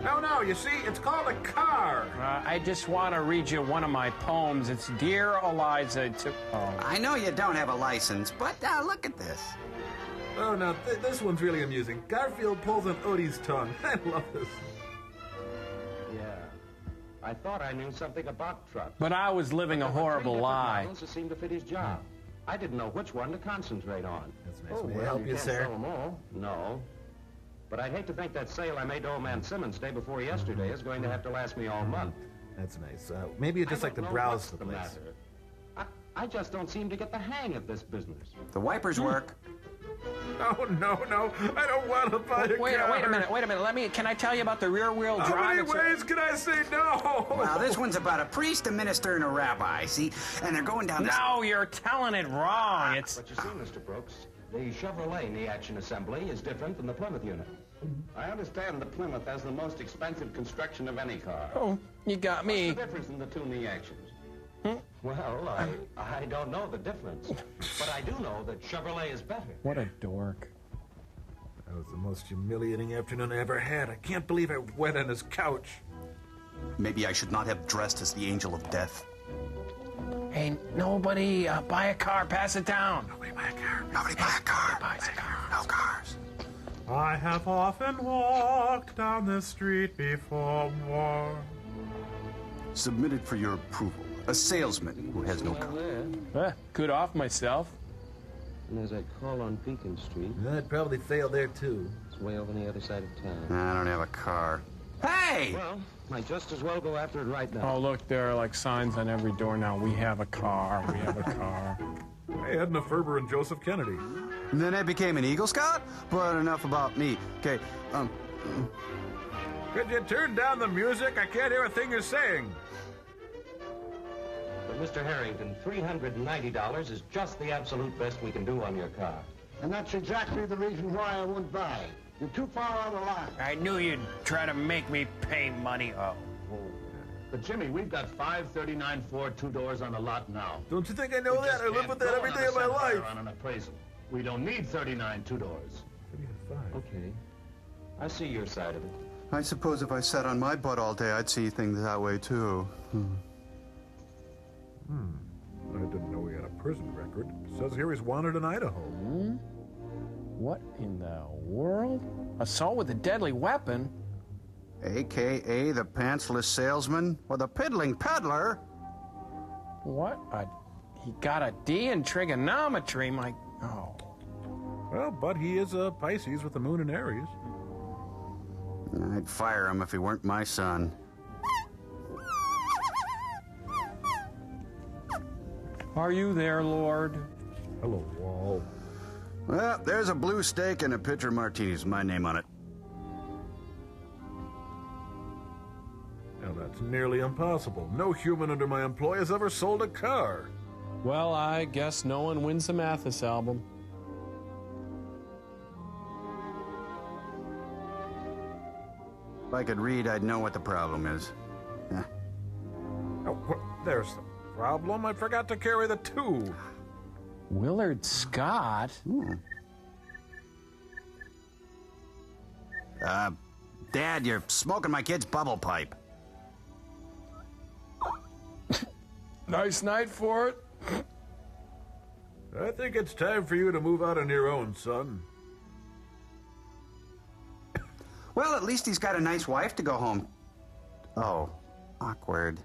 No, you see, it's called a car. I just want to read you one of my poems. It's Dear Eliza to... Oh. I know you don't have a license, but look at this. Oh, no, this one's really amusing. Garfield pulls an Odie's tongue. I love this. Yeah. I thought I knew something about trucks. But I was living a horrible lie. That seemed to fit his job. I didn't know which one to concentrate on. That's nice. May I help you, sir? Can't sell them all. No. But I'd hate to think that sale I made to old man Simmons day before yesterday is going to have to last me all month. That's nice. Maybe you'd just like to browse the place. I just don't seem to get the hang of this business. The wipers work. Oh, no. I don't want to buy a car. Wait a minute. Can I tell you about the rear-wheel drive? How many ways can I say no? Well, this one's about a priest, a minister, and a rabbi, see? And they're going down this... No, you're telling it wrong. It's... But you see, Mr. Brooks, the Chevrolet in the Action Assembly is different from the Plymouth unit. I understand the Plymouth has the most expensive construction of any car. Oh, you got me. What's the difference in the two knee actions? Well, I don't know the difference, but I do know that Chevrolet is better. What a dork. That was the most humiliating afternoon I ever had. I can't believe I wet on his couch. Maybe I should not have dressed as the angel of death. Hey, nobody buy a car. Pass it down. Nobody buy a car. Nobody buy a car. Buys a car. No cars. I have often walked down the street before. Submitted for your approval. A salesman who has no car. Good off myself. And there's that call on Beacon Street. I'd probably fail there, too. It's way over on the other side of town. I don't have a car. Hey! Well, might just as well go after it right now. Oh, look, there are like signs on every door now. We have a car. We have a car. Hey, Edna Ferber and Joseph Kennedy. And then I became an Eagle Scout? But enough about me. Okay, Could you turn down the music? I can't hear a thing you're saying. But Mr. Harrington, $390 is just the absolute best we can do on your car. And that's exactly the reason why I won't buy. You're too far on the line. I knew you'd try to make me pay money. Oh. But Jimmy, we've got 539 Ford 2 doors on the lot now. Don't you think I know that? I live with that every day of my life. On an appraisal. We don't need 39 2 doors. Okay. I see your side of it. I suppose if I sat on my butt all day, I'd see things that way, too. I didn't know he had a prison record. It says here he's wanted in Idaho. What in the world? Assault with a deadly weapon? A.K.A. the pantsless salesman or the piddling peddler. What? He got a D in trigonometry, Oh. Well, but he is a Pisces with the moon in Aries. I'd fire him if he weren't my son. Are you there, Lord? Hello, Wall. Well, there's a blue steak and a pitcher of martinis. My name on it. Now, that's nearly impossible. No human under my employ has ever sold a car. Well, I guess no one wins the Mathis album. If I could read, I'd know what the problem is. Oh, there's the problem. I forgot to carry the 2. Willard Scott? Dad, you're smoking my kid's bubble pipe. Nice night for it. I think it's time for you to move out on your own, son. Well, at least he's got a nice wife to go home. Oh, awkward.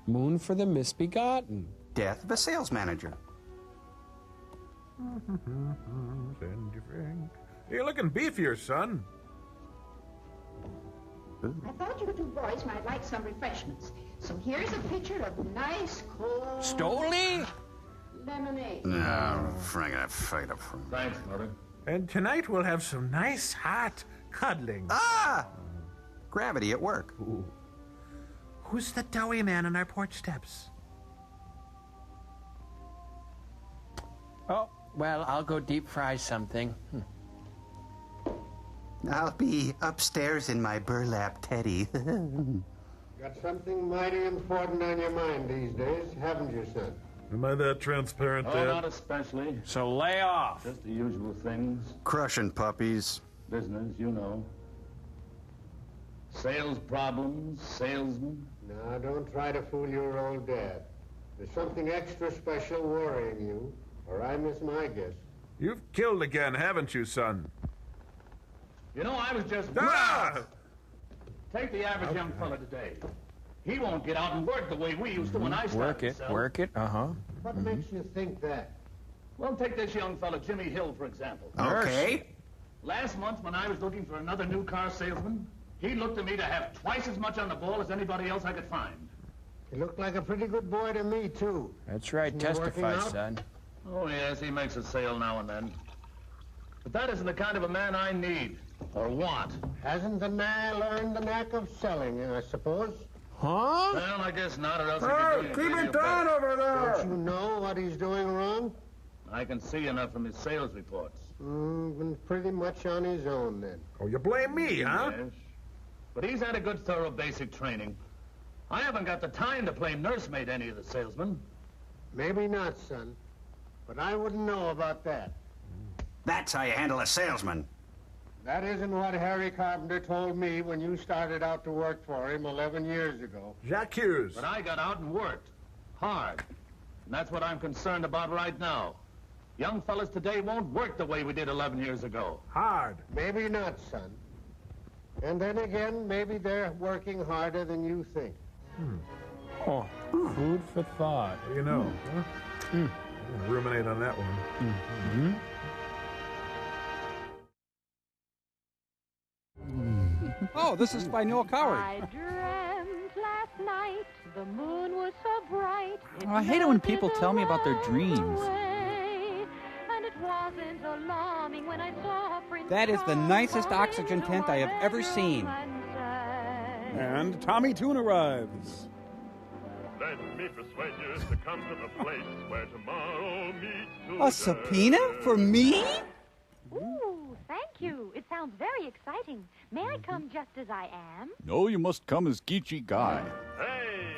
Moon for the misbegotten. Death of a sales manager. Sandy Frank. You're looking beefier, son. I thought you two boys might like some refreshments. So here's a pitcher of nice, cold... Stoli? Lemonade. No, Frank, I fight up from. Thanks, Mother. And tonight we'll have some nice, hot cuddling. Ah! Gravity at work. Ooh. Who's the doughy man on our porch steps? Oh, well, I'll go deep fry something. I'll be upstairs in my burlap teddy. Got something mighty important on your mind these days, haven't you, son? Am I that transparent, Oh, Dad? not especially. So lay off. Just the usual things. Crushing puppies. Business, you know. Sales problems, salesmen. Now, don't try to fool your old dad. There's something extra special worrying you, or I miss my guess. You've killed again, haven't you, son? You know, I was just... Ah! Take the average young fella today. He won't get out and work the way we used to when I started to sell. Work it, uh-huh. What makes you think that? Well, take this young fella, Jimmy Hill, for example. Okay. Last month, when I was looking for another new car salesman, he looked to me to have twice as much on the ball as anybody else I could find. He looked like a pretty good boy to me, too. That's right. Isn't he working Testify, out? son. Oh, yes, he makes a sale now and then. But that isn't the kind of a man I need or want. Hasn't the man learned the knack of selling, I suppose? Huh? Well, I guess not, or else Hey, keep it down over there! Don't you know what he's doing wrong? I can see enough from his sales reports. Been pretty much on his own, then. Oh, you blame me, huh? Yes. But he's had a good, thorough basic training. I haven't got the time to play nursemaid any of the salesmen. Maybe not, son. But I wouldn't know about that. That's how you handle a salesman. That isn't what Harry Carpenter told me when you started out to work for him 11 years ago. Jacques. But I got out and worked. Hard. And that's what I'm concerned about right now. Young fellas today won't work the way we did 11 years ago. Hard. Maybe not, son. And then again, maybe they're working harder than you think. Oh, food for thought. You know, huh? I'm gonna ruminate on that one. Mm-hmm. Oh, this is by Noel Coward. I dreamt last night the moon was so bright. Oh, I hate it when people tell me about their dreams. And it wasn't alarming when I saw Prince That is the nicest oxygen tent I have ever seen. And Tommy Toon arrives. Let me persuade you to come to the place where tomorrow meets today. A subpoena for me? Ooh, thank you. It sounds very exciting. May I come just as I am? No, you must come as Geechee Guy. Hey,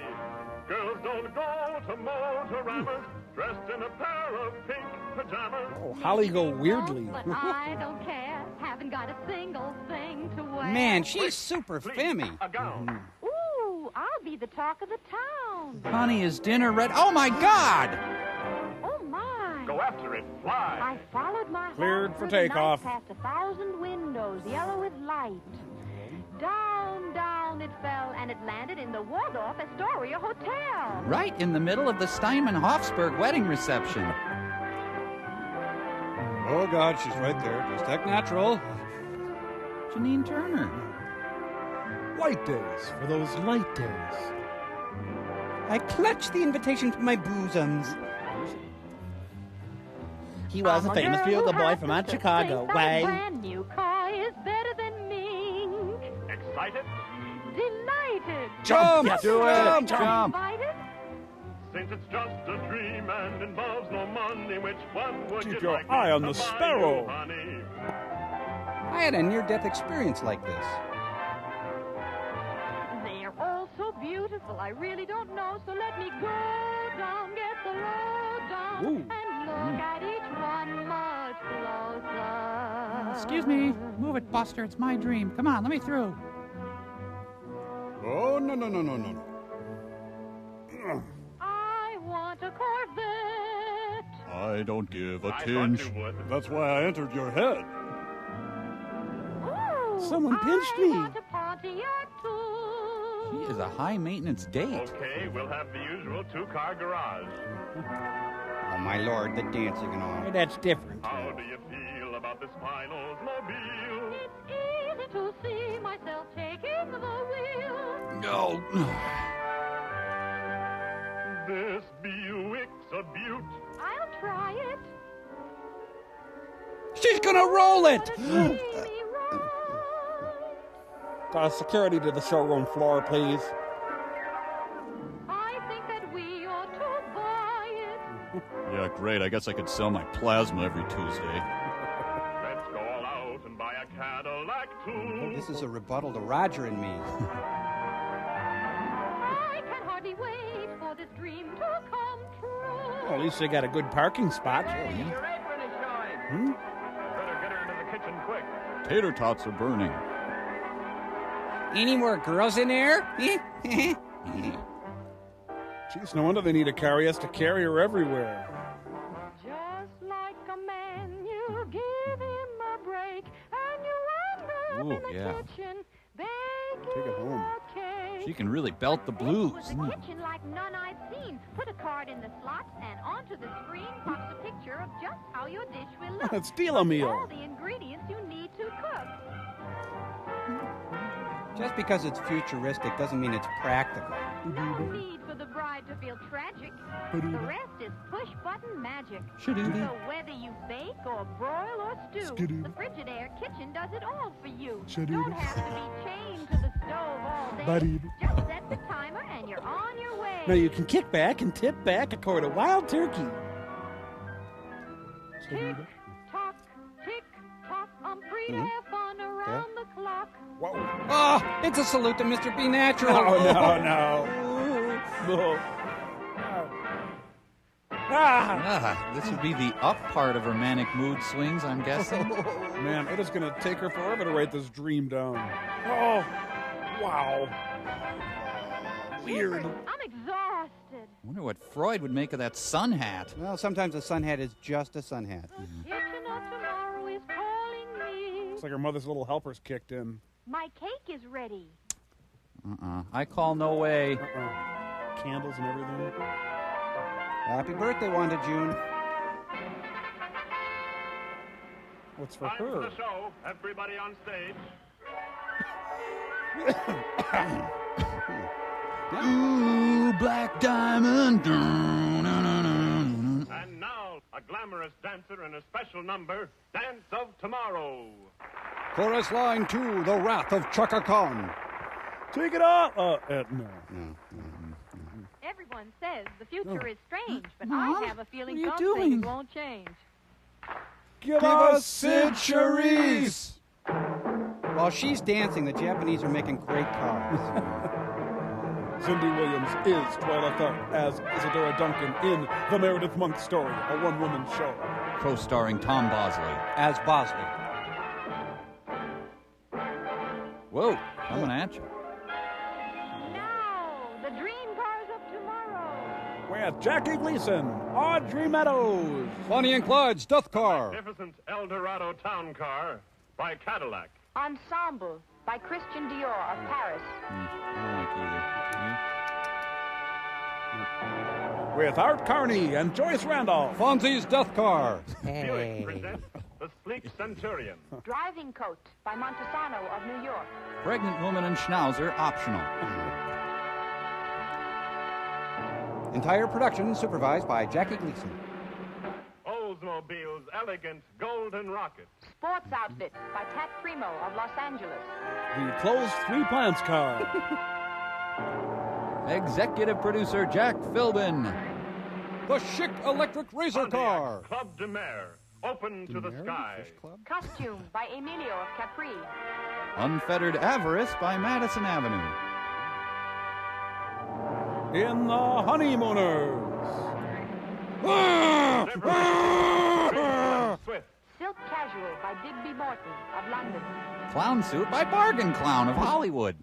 girls don't go to Motoramas dressed in a pair of pink pajamas. Oh, Holly go weirdly. But I don't care. Haven't got a single thing to wear. Man, she's super femmy. A gown. Ooh, I'll be the talk of the town. Honey, is dinner ready? Oh, my God! Oh, my. Go after it. Fly. I followed my Cleared heart for through the night takeoff. past 1,000 windows, yellow with light. Down, down it fell, and it landed in the Waldorf Astoria Hotel. Right in the middle of the Steinman Hofsburg wedding reception. Oh, God, she's right there. Just act natural. Janine Turner. Light days, for those light days. I clutched the invitation to my bosoms. He was a famous bugle boy from out Chicago. My brand new car is better than mink. Excited? Delighted. Jump! Do it! Jump! Invited? Since it's just a dream and involves no money, which one would Keep you your like eye me on to the buy sparrow. you, honey? I had a near-death experience like this. They're all so beautiful, I really don't know. So let me go down, get the lowdown, Ooh. and look at each one much closer. Excuse me. Move it, Buster. It's my dream. Come on, let me through. Oh, no. I want a Corvette. I don't give a I tinge. thought you would. That's why I entered your head. Ooh, Someone pinched I me. want a Pontiac too. She is a high-maintenance date. Okay, we'll have the usual two-car garage. Oh, my lord, the dancing and all. Hey, that's different. How do you feel about this fine Oldsmobile? It's easy to see myself taking the wheel. No. This Buick's a beaut. I'll try it. She's gonna roll it! Security to the showroom floor, please. I think that we ought to buy it. Yeah, great. I guess I could sell my plasma every Tuesday. Let's go all out and buy a Cadillac too. This is a rebuttal to Roger and me. I can hardly wait for this dream to come true. Well, at least they got a good parking spot. Your apron is showing. Hmm? Better get her into the kitchen quick. Tater tots are burning. Any more girls in there? Jeez, no wonder they need a car. He has to carry her everywhere. Just like a man, you give him a break, and you end up in the kitchen baking Take it home. a cake. She can really belt the blues. With a kitchen like none I've seen. Put a card in the slots, and onto the screen pops a picture of just how your dish will look. It's deal a meal. All the ingredients you need to cook. Just because it's futuristic doesn't mean it's practical. No need for the bride to feel tragic. The rest is push-button magic. So whether you bake or broil or stew, the Frigidaire kitchen does it all for you. Don't have to be chained to the stove all day. Just set the timer and you're on your way. Now you can kick back and tip back a quart of wild turkey. Tick-tock, tick-tock, I'm free to have fun around the clock. Whoa. Oh, it's a salute to Mr. B. Natural. No. This would be the up part of her manic mood swings, I'm guessing. Man, it is going to take her forever to write this dream down. Oh, wow. Weird. I'm exhausted. I wonder what Freud would make of that sun hat. Well, sometimes a sun hat is just a sun hat. Kitchen of tomorrow is calling me. Looks like her mother's little helper's kicked in. My cake is ready. I call no way. Candles and everything. Happy birthday, Wanda June. What's for Time her? for the show. Everybody on stage. Ooh, Black Diamond. And now, a glamorous dancer in a special number, Dance of Tomorrow. Chorus line 2, The Wrath of Chaka Khan. Take it off. No. Everyone says the future is strange, but I have a feeling what are some you things doing? won't change. Give us Sid Charisse. While she's dancing, the Japanese are making great cars. Cindy Williams is Twyla Tharp as Isadora Duncan in The Meredith Monk Story, a one-woman show. Co-starring Tom Bosley. As Bosley. Whoa, coming at you. Now, the dream cars of tomorrow. With Jackie Gleason, Audrey Meadows, Bonnie and Clyde's Death Car. Magnificent El Dorado Town Car by Cadillac. Ensemble by Christian Dior of Paris. I don't like either. with Art Carney and Joyce Randolph. Fonzie's Death Car. Buick presents The Sleek Centurion. Driving Coat by Montesano of New York. Pregnant woman and schnauzer optional. Entire production supervised by Jackie Gleason. Oldsmobile's elegant golden rocket. Sports Outfit by Pat Primo of Los Angeles. The closed three plants car. Executive producer Jack Philbin. The chic electric razor car. Club de Mer. Open to the sky. Costume by Emilio of Capri. Unfettered Avarice by Madison Avenue. In the Honeymooners. Silk Casual by Digby Morton of London. Clown Suit by Bargain Clown of Hollywood.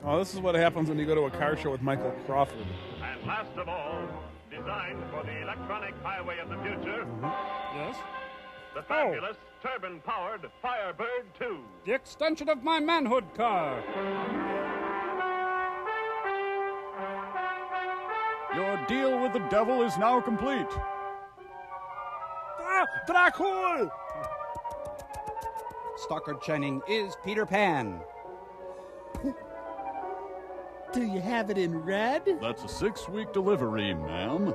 Oh, this is what happens when you go to a car show with Michael Crawford. And last of all, designed for the electronic highway of the future. Yes? The fabulous turbine-powered Firebird 2. The extension of my manhood car. Your deal with the devil is now complete. Ah, Dracul! Stockard Channing is Peter Pan. Do you have it in red? That's a 6-week delivery, ma'am.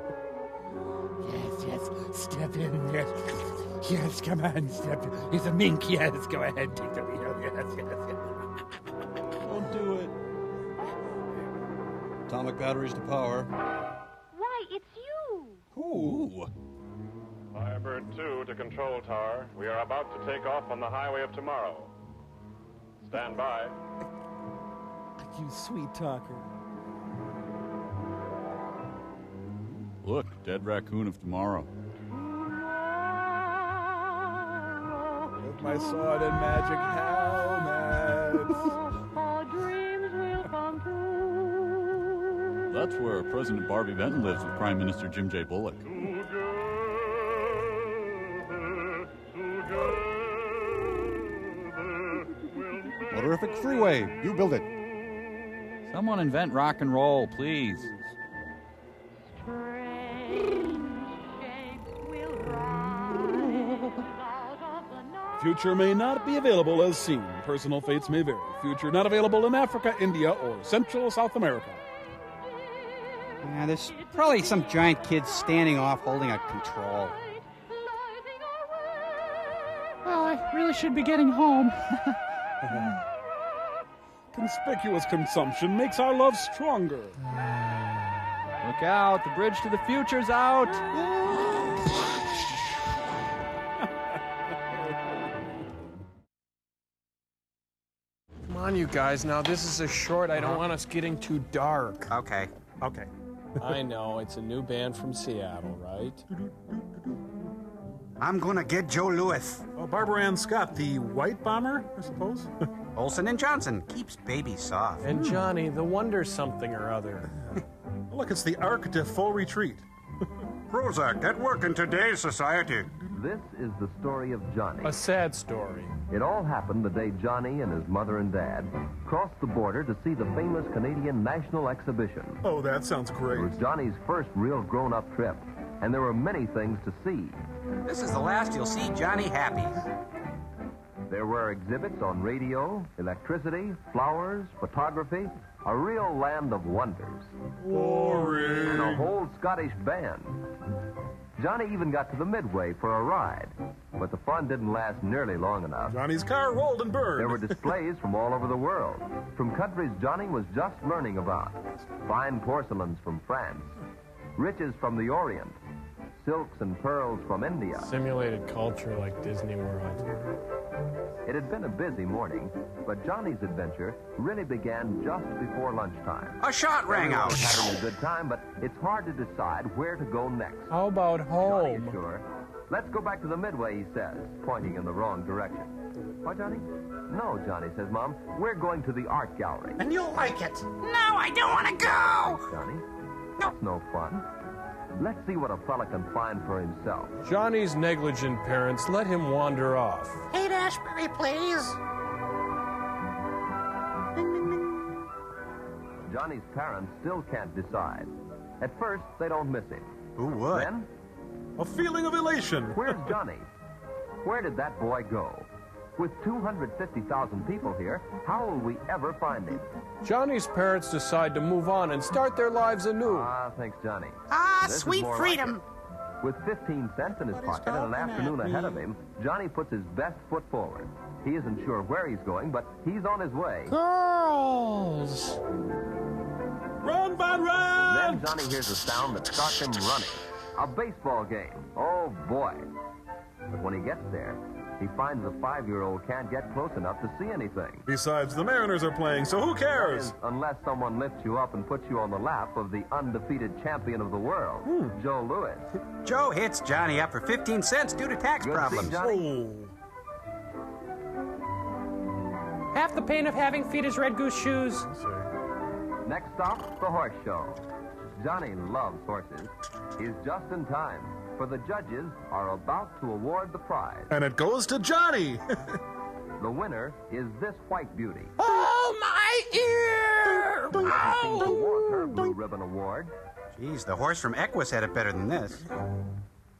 Yes, step in there. Yes, come on, step in. It's a mink, yes, go ahead, take the wheel, yes. Don't do it. Atomic batteries to power. Why, it's you! Ooh. Firebird 2 to Control Tower. We are about to take off on the highway of tomorrow. Stand by. You sweet talker. Look, dead raccoon of tomorrow. With my sword and magic helmet. Our dreams will come true. That's where President Barbie Benton lives with Prime Minister Jim J. Bullock. Motorific Freeway. You build it. Someone invent rock and roll, please. Future may not be available as seen. Personal fates may vary. Future not available in Africa, India, or Central South America. Yeah, there's probably some giant kid standing off holding a control. Well, I really should be getting home. Conspicuous consumption makes our love stronger. Look out, the bridge to the future's out. Come on, you guys. Now, this is a short. I don't want us getting too dark. Okay. Okay. I know. It's a new band from Seattle, right? I'm gonna get Joe Louis. Oh, Barbara Ann Scott, the white bomber, I suppose? Olsen and Johnson keeps baby soft. And Johnny, the wonder something or other. Look, it's the Arc de Faux Retreat. Prozac at work in today's society. This is the story of Johnny. A sad story. It all happened the day Johnny and his mother and dad crossed the border to see the famous Canadian National Exhibition. Oh, that sounds great. It was Johnny's first real grown-up trip, and there were many things to see. This is the last you'll see Johnny happy. There were exhibits on radio, electricity, flowers, photography, a real land of wonders. Boring. And a whole Scottish band. Johnny even got to the Midway for a ride, but the fun didn't last nearly long enough. Johnny's car rolled and burned. There were displays from all over the world, from countries Johnny was just learning about. Fine porcelains from France, riches from the Orient, silks and pearls from India. Simulated culture like Disney World. It had been a busy morning, but Johnny's adventure really began just before lunchtime. A shot rang out. Everyone was having a good time, but it's hard to decide where to go next. How about home? Johnny is sure. Let's go back to the Midway, he says, pointing in the wrong direction. What, Johnny? No, Johnny, says Mom. We're going to the art gallery. And you'll like it. No, I don't want to go. Johnny, that's no fun. Let's see what a fella can find for himself. Johnny's negligent parents let him wander off. 8 Ashbury, please. Johnny's parents still can't decide. At first, they don't miss him. Who would? Then, a feeling of elation. Where's Johnny? Where did that boy go? With 250,000 people here, how will we ever find him? Johnny's parents decide to move on and start their lives anew. Ah, thanks, Johnny. Ah, This is sweet more freedom. like it. With 15 cents in his pocket and an afternoon ahead of him, Johnny puts his best foot forward. He isn't sure where he's going, but he's on his way. Girls! Run, Van Run! Then Johnny hears a sound that starts him running. A baseball game. Oh, boy. But when he gets there, he finds a 5-year-old can't get close enough to see anything. Besides, the Mariners are playing, so who cares? Unless someone lifts you up and puts you on the lap of the undefeated champion of the world, Joe Louis. Joe hits Johnny up for 15 cents due to tax Good problems. see, Johnny? Half the pain of having feet is Red Goose shoes. Next stop, the horse show. Johnny loves horses. He's just in time, for the judges are about to award the prize. And it goes to Johnny. The winner is this white beauty. Oh, my ear! Who doesn't seem to want her blue ribbon award. Geez, the horse from Equus had it better than this.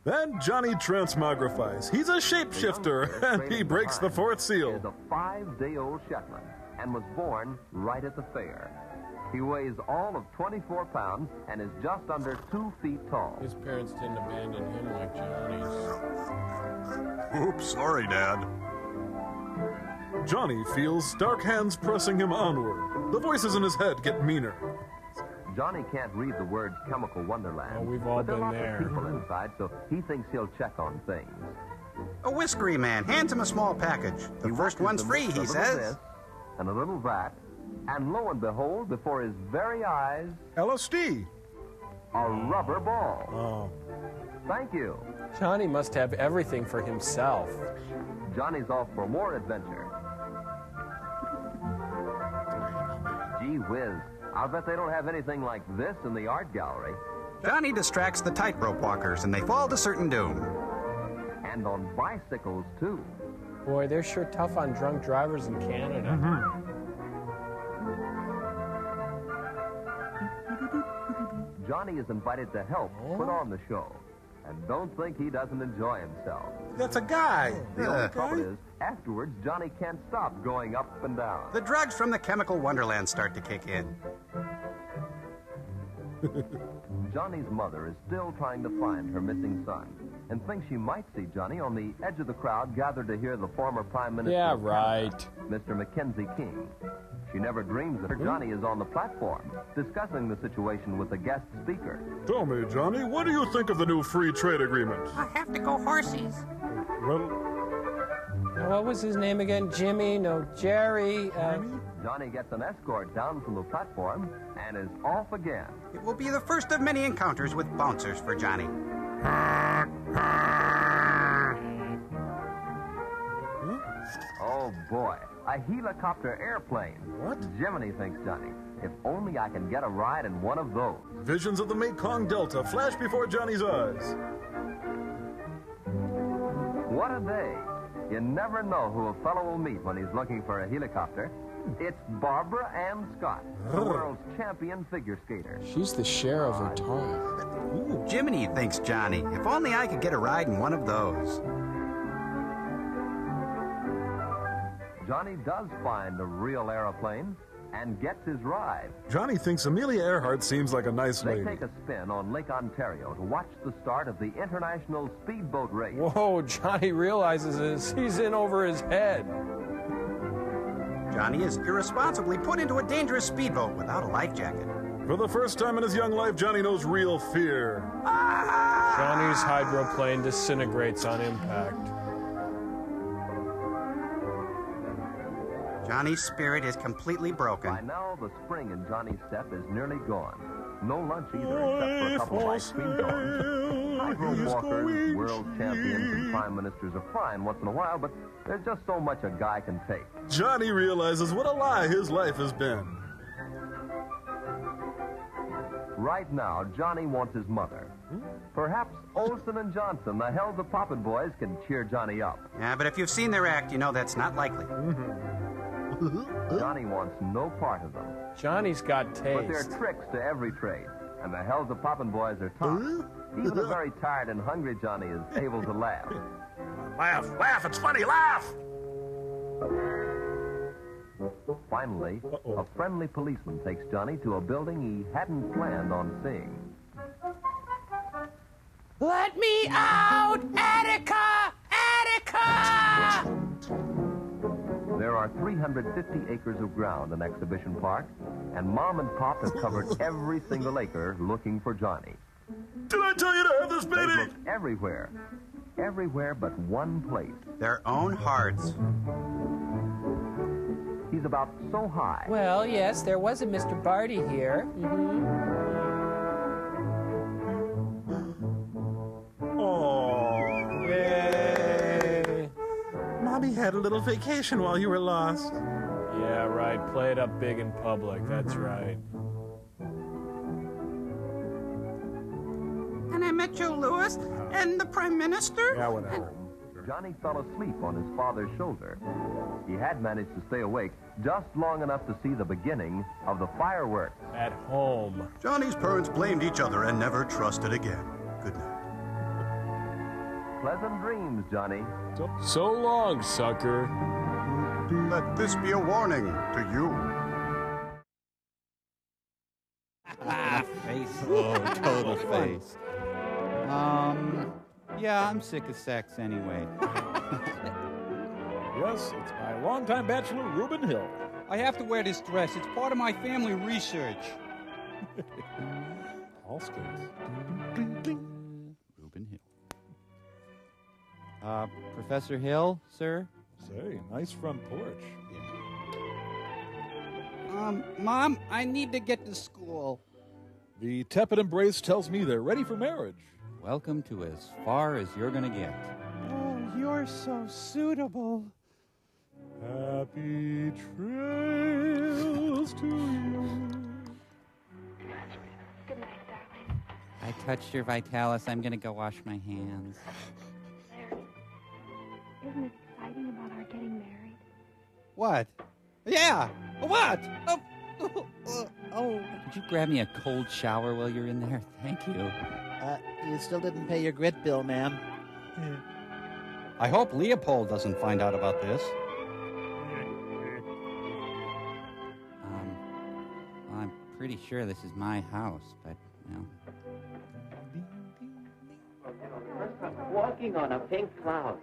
Then Johnny transmogrifies. He's a shapeshifter, and he breaks the fourth seal. Is a 5-day-old Shetland and was born right at the fair. He weighs all of 24 pounds and is just under 2 feet tall. His parents didn't abandon him like Johnny's. Oops, sorry, Dad. Johnny feels dark hands pressing him onward. The voices in his head get meaner. Johnny can't read the words chemical wonderland. Oh, we've all but been there are there. lots of people inside, so he thinks he'll check on things. A whiskery man hands him a small package. The first one's free, he says. This and a little that, and lo and behold, before his very eyes, LSD. A rubber ball. Oh. Thank you. Johnny must have everything for himself. Johnny's off for more adventure. Gee whiz. I'll bet they don't have anything like this in the art gallery. Johnny distracts the tightrope walkers, and they fall to certain doom. And on bicycles, too. Boy, they're sure tough on drunk drivers in Canada. Johnny is invited to help put on the show. And don't think he doesn't enjoy himself. That's a guy. The only trouble is, afterwards, Johnny can't stop going up and down. The drugs from the chemical wonderland start to kick in. Johnny's mother is still trying to find her missing son and thinks she might see Johnny on the edge of the crowd gathered to hear the former Prime Minister Yeah, right. Mr. Mackenzie King. She never dreams that Johnny is on the platform discussing the situation with the guest speaker. Tell me, Johnny, what do you think of the new free trade agreement? I have to go horses. Well, what was his name again? Jimmy? No, Jerry. Johnny gets an escort down from the platform and is off again. It will be the first of many encounters with bouncers for Johnny. Oh, boy. A helicopter airplane. What? Jiminy, thinks Johnny. If only I can get a ride in one of those. Visions of the Mekong Delta flash before Johnny's eyes. What a day. You never know who a fellow will meet when he's looking for a helicopter. It's Barbara Ann Scott, the world's champion figure skater. She's the share of her time. Ooh, Jiminy, thinks Johnny. If only I could get a ride in one of those. Johnny does find a real aeroplane and gets his ride. Johnny thinks Amelia Earhart seems like a nice lady. They take a spin on Lake Ontario to watch the start of the International Speedboat Race. Whoa, Johnny realizes this. He's in over his head. Johnny is irresponsibly put into a dangerous speedboat without a life jacket. For the first time in his young life, Johnny knows real fear. Johnny's hydroplane disintegrates on impact. Johnny's spirit is completely broken. By now, the spring in Johnny's step is nearly gone. No lunch either, except for a couple of ice cream cones. Tightrope walkers, world champions, and prime ministers are fine once in a while, but there's just so much a guy can take. Johnny realizes what a lie his life has been. Right now, Johnny wants his mother. Perhaps Olson and Johnson, the Hells of Poppin' Boys, can cheer Johnny up. Yeah, but if you've seen their act, you know that's not likely. Johnny wants no part of them. Johnny's got taste. But there are tricks to every trade, and the Hells of Poppin' Boys are tough. Even a very tired and hungry Johnny is able to laugh. Laugh, laugh, it's funny, laugh! Finally, a friendly policeman takes Johnny to a building he hadn't planned on seeing. Let me out! Attica! Attica! There are 350 acres of ground in Exhibition Park, and Mom and Pop have covered every single acre looking for Johnny. Did I tell you to have this baby? They look everywhere. Everywhere but one place. Their own hearts. He's about so high. Well, yes, there was a Mr. Barty here. Oh, yay! Mommy had a little vacation while you were lost. Yeah, right. Play it up big in public. That's right. And I met Joe Louis and the Prime Minister. Yeah, whatever. Johnny fell asleep on his father's shoulder. He had managed to stay awake just long enough to see the beginning of the fireworks. At home. Johnny's parents blamed each other and never trusted again. Good night. Pleasant dreams, Johnny. So long, sucker. Let this be a warning to you. Face. Oh, total face. Yeah, I'm sick of sex anyway. Yes, it's my longtime bachelor, Reuben Hill. I have to wear this dress. It's part of my family research. All skills. Reuben Hill. Professor Hill, sir? Say, nice front porch. Mom, I need to get to school. The tepid embrace tells me they're ready for marriage. Welcome to as far as you're going to get. Oh, you're so suitable. Happy trails to you. Good night, darling. I touched your vitalis. I'm going to go wash my hands. Larry, isn't it exciting about our getting married? What? Yeah. What? Could you grab me a cold shower while you're in there? Thank you. You still didn't pay your grit bill, ma'am. I hope Leopold doesn't find out about this. I'm pretty sure this is my house, but, well. Walking on a pink cloud.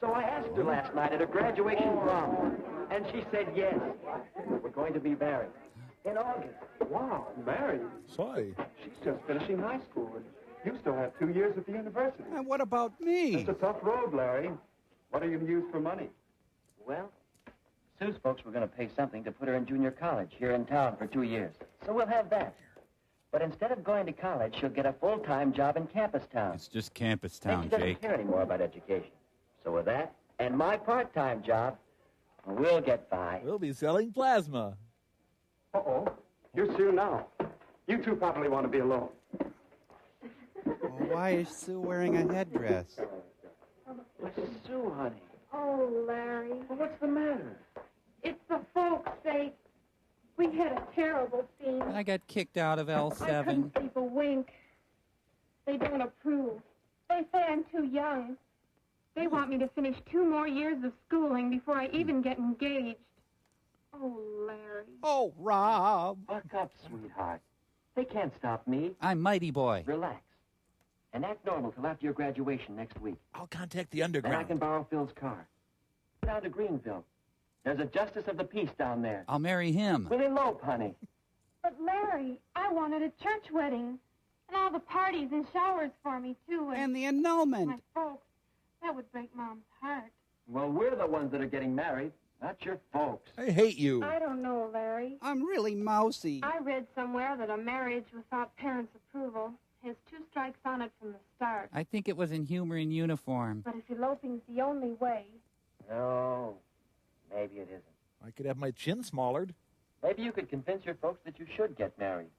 So I asked her last night at her graduation prom, and she said yes. We're going to be married in August. Wow, married? Sorry. She's just finishing high school, and you still have 2 years at the university. And what about me? It's a tough road, Larry. What are you going to use for money? Well, Sue's folks were going to pay something to put her in junior college here in town for 2 years. So we'll have that. But instead of going to college, she'll get a full-time job in campus town. It's just campus And town, she doesn't Jake. care anymore about education. So with that, and my part-time job, we'll get by. We'll be selling plasma. Uh-oh. Here's Sue now. You two probably want to be alone. Well, why is Sue wearing a headdress? Sue, honey. Oh, Larry. Well, what's the matter? It's the folks' sake. We had a terrible scene. I got kicked out of I L7. couldn't sleep a wink. They don't approve. They say I'm too young. They want me to finish 2 more years of schooling before I even get engaged. Oh, Larry. Oh, Rob. Buck up, sweetheart. They can't stop me. I'm Mighty Boy. Relax. And act normal till after your graduation next week. I'll contact the Then I underground. can borrow Phil's car. Go down to Greenville. There's a justice of the peace down there. I'll marry him. We'll elope, honey. But, Larry, I wanted a church wedding. And all the parties and showers for me, too. And the annulment. My folks. That would break Mom's heart. Well, we're the ones that are getting married, not your folks. I hate you. I don't know, Larry. I'm really mousy. I read somewhere that a marriage without parents' approval has 2 strikes on it from the start. I think it was in Humor in Uniform. But if eloping's the only way, No, maybe it isn't. I could have my chin smallered. Maybe you could convince your folks that you should get married.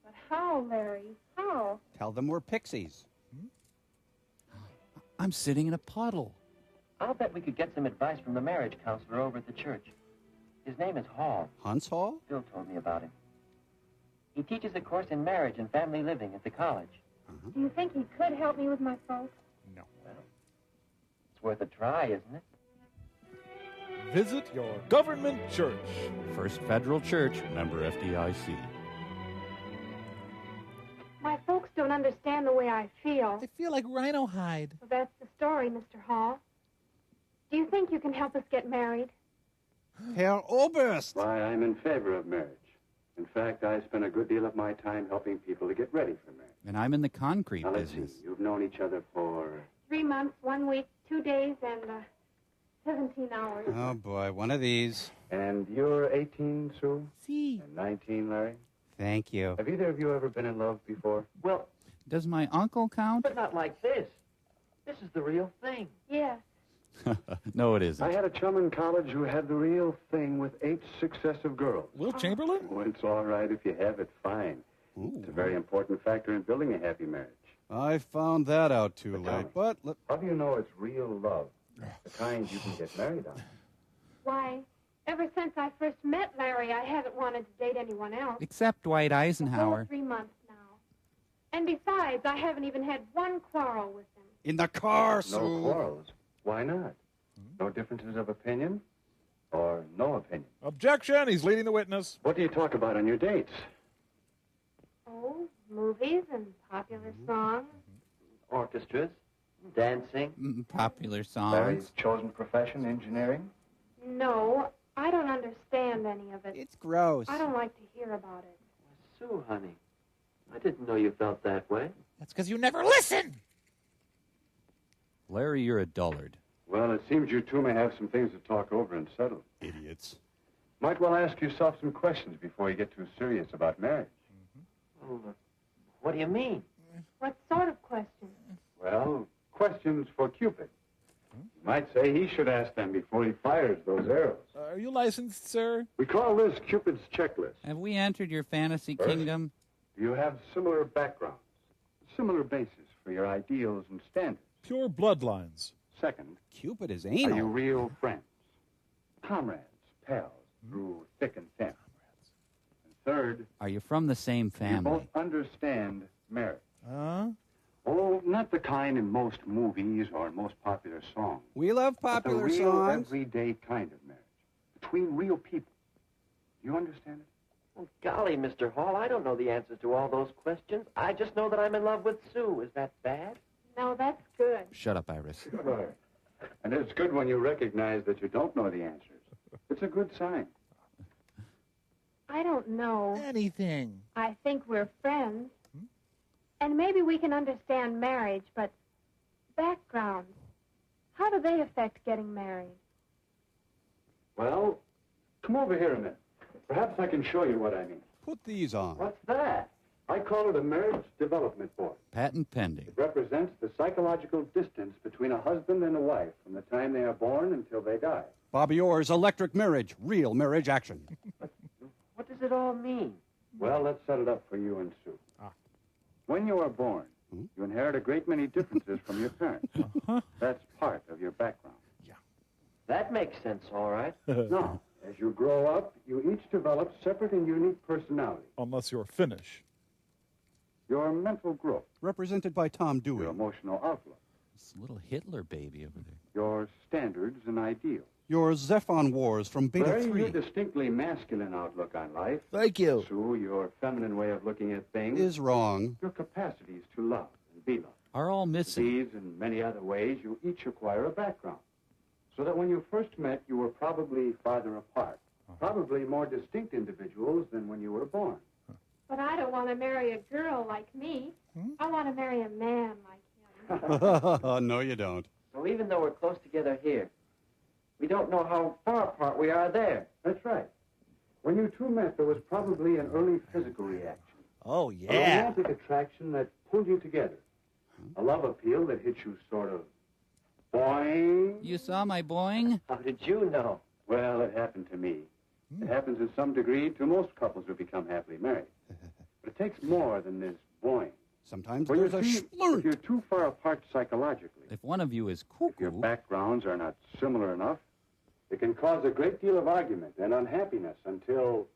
but how, Larry? How? Tell them we're pixies. I'm sitting in a puddle. I'll bet we could get some advice from the marriage counselor over at the church. His name is Hall. Hunts Hall? Phil told me about him. He teaches a course in marriage and family living at the college. Do you think he could help me with my folks? No. Well, it's worth a try, isn't it? Visit your government church. First Federal Church, member FDIC. My folks don't understand the way I feel. I feel like rhino hide. So that's the story, Mr. Hall. Do you think you can help us get married? Herr Oberst. Why, I'm in favor of marriage. In fact, I spend a good deal of my time helping people to get ready for marriage. And I'm in the concrete Now, let's see. business. You've known each other for... 3 months, 1 week, 2 days, and 17 hours. Oh, boy, one of these. And you're 18, Sue? See. And 19, Larry? Thank you. Have either of you ever been in love before? Well, Does my uncle count? but not like this. This is the real thing. Yes. No, it isn't. I had a chum in college who had the real thing with 8 successive girls. Will Chamberlain? Oh, it's all right if you have it, fine. It's a very important factor in building a happy marriage. I found that out too late, but... How do you know it's real love? The kind you can get married on. Why, ever since I first met Larry, I haven't wanted to date anyone else. Except Dwight Eisenhower. For 3 months now. And besides, I haven't even had one quarrel with him. In the car, Sue. No quarrels. Why not? No differences of opinion? Or no opinion? Objection! He's leading the witness. What do you talk about on your dates? Oh, movies and popular songs. Orchestras, dancing. Popular songs. Larry's chosen profession, engineering? No, I don't understand any of it. It's gross. I don't like to hear about it. Sue, honey, I didn't know you felt that way. That's because you never listen. Larry, you're a dullard. Well, it seems you two may have some things to talk over and settle. Idiots. Might well ask yourself some questions before you get too serious about marriage. Oh, what do you mean? What sort of questions? Well, questions for Cupid. You might say he should ask them before he fires those arrows. Are you licensed, sir? We call this Cupid's checklist. Have we entered your fantasy First, kingdom? Do you have similar backgrounds, similar basis for your ideals and standards? Pure bloodlines. Second, Cupid is are anal. you real friends, comrades, pals, through thick and thin? And third, Are you from the same you family? both understand marriage. Huh? Oh, not the kind in most movies or in most popular songs. We love But the popular real, songs. everyday kind of marriage. Between real people. Do you understand it? Oh, golly, Mr. Hall, I don't know the answers to all those questions. I just know that I'm in love with Sue. Is that bad? No, that's good. Shut up, Iris. Good. And it's good when you recognize that you don't know the answers. It's a good sign. I don't know. Anything. I think we're friends. And maybe we can understand marriage, but backgrounds, how do they affect getting married? Well, come over here a minute. Perhaps I can show you what I mean. Put these on. What's that? I call it a marriage development board. Patent pending. It represents the psychological distance between a husband and a wife from the time they are born until they die. Bobby Orr's electric marriage. Real marriage action. What does it all mean? Well, let's set it up for you and Sue. When you are born, you inherit a great many differences from your parents. That's part of your background. That makes sense, all right. Now, as you grow up, you each develop separate and unique personalities. Unless you're Finnish. Your mental growth, Represented by Tom Dewey. your emotional outlook, This little Hitler baby over there. your standards and ideals. Your Zephon Wars from Beta Larry, 3 your distinctly masculine outlook on life. Thank you. Sue, your feminine way of looking at things. is wrong. Your capacities to love and be loved. Are all missing. These and many other ways, you each acquire a background. So that when you first met, you were probably farther apart. Probably more distinct individuals than when you were born. But I don't want to marry a girl like me. I want to marry a man like him. No, you don't. So even though we're close together here, we don't know how far apart we are there. That's right. When you two met, there was probably an early physical reaction. Oh, A yeah. romantic attraction that pulled you together. A love appeal that hit you sort of boing. You saw my boing? How did you know? Well, it happened to me. It happens in some degree to most couples who become happily married. But it takes more than this boing. Sometimes Well, you there's a see, if splurge. you're too far apart psychologically, If one of you is if your cuckoo, backgrounds are not similar enough, it can cause a great deal of argument and unhappiness until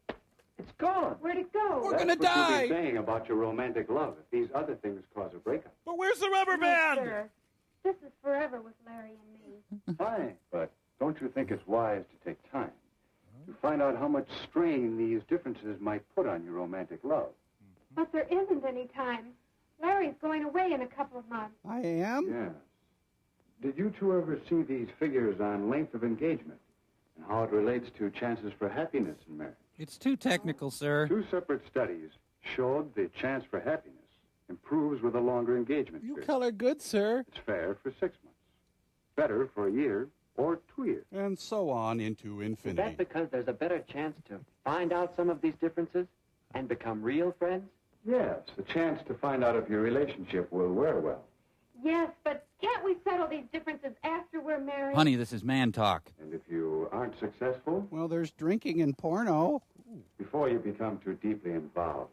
It's gone. Where'd it go? We're that's gonna what you'll die. be saying about your romantic love if these other things cause a breakup. But where's the rubber No, band? sir. This is forever with Larry and me. Fine, but don't you think it's wise to take time to find out how much strain these differences might put on your romantic love? But there isn't any time. Larry's going away in a couple of months. I am? Yes. Did you two ever see these figures on length of engagement and how it relates to chances for happiness in marriage? It's too technical, sir. Two separate studies showed the chance for happiness improves with a longer engagement You period. color good, sir. It's fair for 6 months, better for a year or 2 years. And so on into Is infinity. that because there's a better chance to find out some of these differences and become real friends? Yes, a chance to find out if your relationship will wear well. Yes, but can't we settle these differences after we're married? Honey, this is man talk. And if you aren't successful, Well, there's drinking and porno. before you become too deeply involved,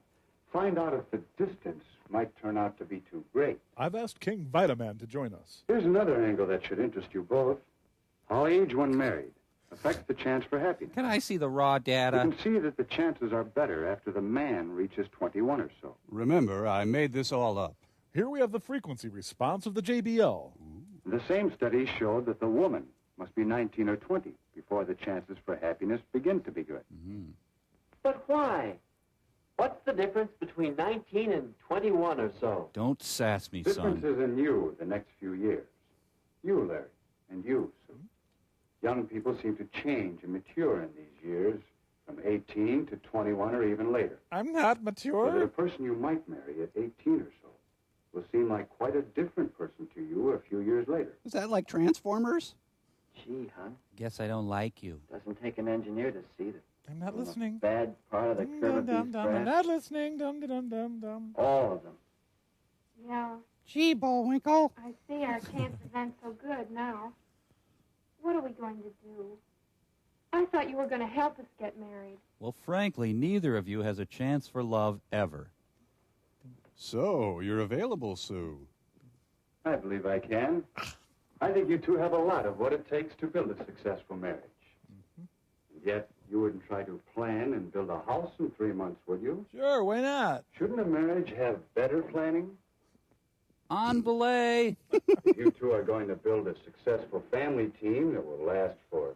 find out if the distance might turn out to be too great. I've asked King Vitaman to join us. Here's another angle that should interest you both. How age when married affects the chance for happiness. Can I see the raw data? You can see that the chances are better after the man reaches 21 or so. Remember, I made this all up. Here we have the frequency response of the JBL. The same study showed that the woman must be 19 or 20 before the chances for happiness begin to be good. But why? What's the difference between 19 and 21 or so? Don't sass me, son. Differences in you the next few years. You, Larry, and you, Sue. Young people seem to change and mature in these years, from 18 to 21 or even later. I'm not So that mature. a person you might marry at 18 or so will seem like quite a different person to you a few years later. Is that like Transformers? Gee, hon, Guess I don't like you. doesn't take an engineer to see that. I'm not listening. Bad part of the Dum, curve dum, of these dum. I'm graphs. not listening. Dum, dum, dum, dum. All of them. Yeah, Gee, Bullwinkle. I see our chances aren't so good now. What are we going to do? I thought you were going to help us get married. Well, frankly, neither of you has a chance for love ever. So, you're available, Sue. I believe I can. I think you two have a lot of what it takes to build a successful marriage. And yet, you wouldn't try to plan and build a house in 3 months, would you? Sure, why not? Shouldn't a marriage have better planning? On belay. If you two are going to build a successful family team that will last for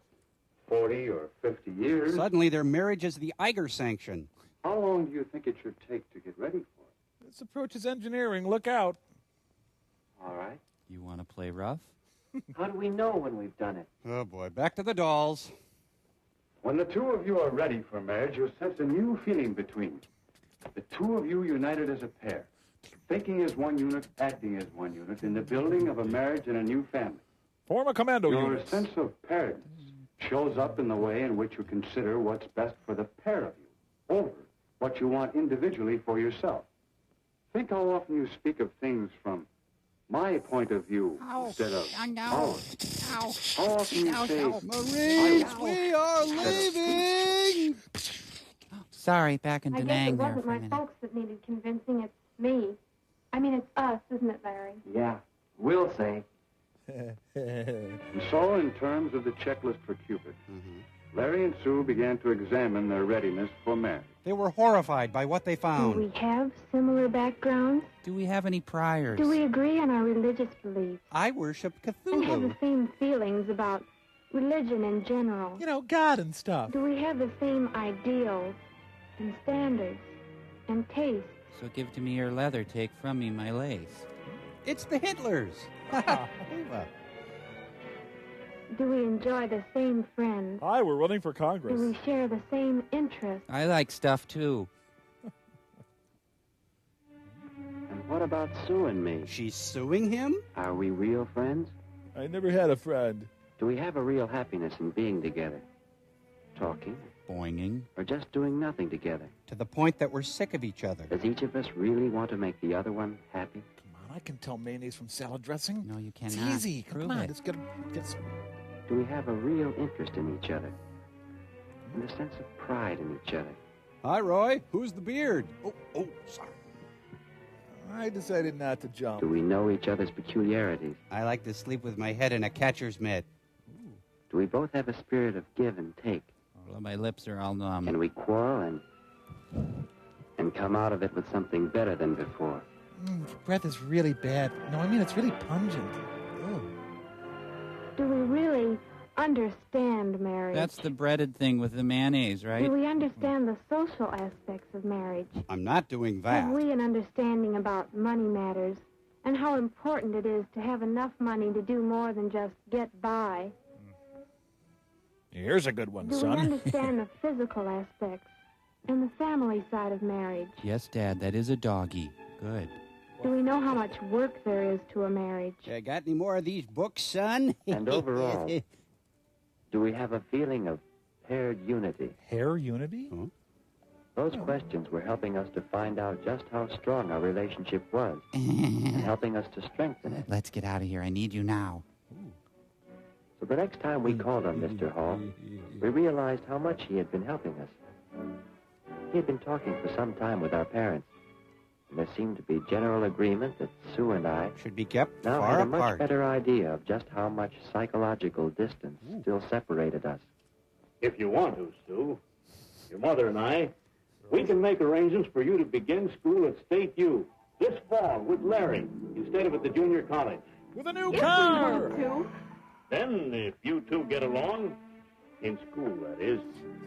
40 or 50 years, Suddenly their marriage is the Iger sanction. how long do you think it should take to get ready for it? This approach is engineering. Look out. All right. You want to play rough? How do we know when we've done it? Oh, boy. Back to the dolls. When the two of you are ready for marriage, you'll sense a new feeling between you. The two of you united as a pair, thinking as one unit, acting as one unit, in the building of a marriage and a new family. Form a commando Your unit. sense of pairedness shows up in the way in which you consider what's best for the pair of you over what you want individually for yourself. Think how often you speak of things from my point of view instead of ours. How often you say, Maurice, I- we are leaving! Sorry, back in I Da guess Nang it there wasn't for a my minute. folks that needed convincing, it's me. I mean, it's us, isn't it, Larry? Yeah, we'll say. And so, in terms of the checklist for Cupid, Larry and Sue began to examine their readiness for marriage. They were horrified by what they Do found. we have similar backgrounds? Do we have any priors? Do we agree on our religious beliefs? I worship And have the Cthulhu. same feelings about religion in general? You know, God and stuff. Do we have the same ideals and standards and tastes? So give to me your leather, take from me my lace. It's the Hitlers. Do we enjoy the same friends? Hi, we're running for Do Congress. we share the same interests? I like stuff, too. And what about Sue and me? She's suing him? Are we real friends? I never had a friend. Do we have a real happiness in being together? Talking? Boinging. Or just doing nothing together? To the point that we're sick of each other. Does each of us really want to make the other one happy? Come on, I can tell mayonnaise from salad dressing. No, you It's cannot. easy. Prove Come on, it. it's gonna get some. Do we have a real interest in each other? And a sense of pride in each other? Hi, Roy. Who's the beard? Oh, sorry. I decided not to jump. Do we know each other's peculiarities? I like to sleep with my head in a catcher's mitt. Do we both have a spirit of give and take? Well, my lips are all numb. Can we quarrel and come out of it with something better than before? Your breath is really bad. No, I mean, it's really pungent. Ew. Do we really understand marriage? That's the breaded thing with the mayonnaise, right? Do we understand the social aspects of marriage? I'm not doing that. Have we an understanding about money matters and how important it is to have enough money to do more than just get by? Here's a good one, Do we son. understand the physical aspects and the family side of marriage? Yes, Dad, that is a doggy. Good. Do we know how much work there is to a marriage? Got any more of these books, son? And overall, do we have a feeling of paired unity? Hair unity? Huh? Those questions were helping us to find out just how strong our relationship was and helping us to strengthen it. Let's get out of here. I need you now. So the next time we called on Mr. Hall, we realized how much he had been helping us. He had been talking for some time with our parents, And there seemed to be general agreement that Sue and I should be kept now far had a much apart. better idea of just how much psychological distance still separated us. If you want to, Sue, your mother and I, we can make arrangements for you to begin school at State U this fall with Larry instead of at the junior college. With a new car! Then, if you two get along, in school, that is.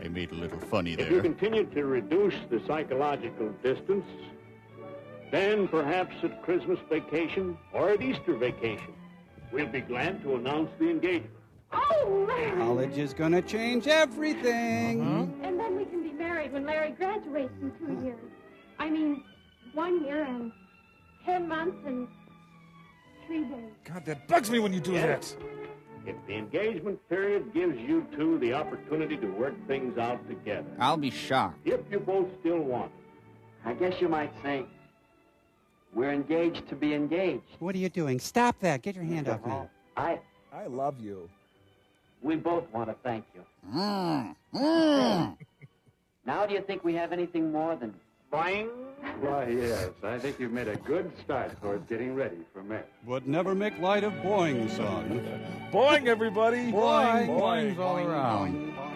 I made a little funny If you there. continue to reduce the psychological distance, then perhaps at Christmas vacation or at Easter vacation, we'll be glad to announce the engagement. Oh, Larry! College is going to change everything. And then we can be married when Larry graduates in 2 years. I mean, 1 year and 10 months and 3 days. God, that bugs me when you do Yes. If the engagement period gives you two the opportunity to work things out together, I'll be shocked. if you both still want it. I guess you might say we're engaged to be engaged. What are you doing? Stop that. Get your hand off me. I love you. We both want to thank you. Now, do you think we have anything more than boing? Why, yes. I think you've made a good start towards getting ready for marriage. Would never make light of boing, son. Boing, everybody! Boing, Boings all boing, around. boing, boing.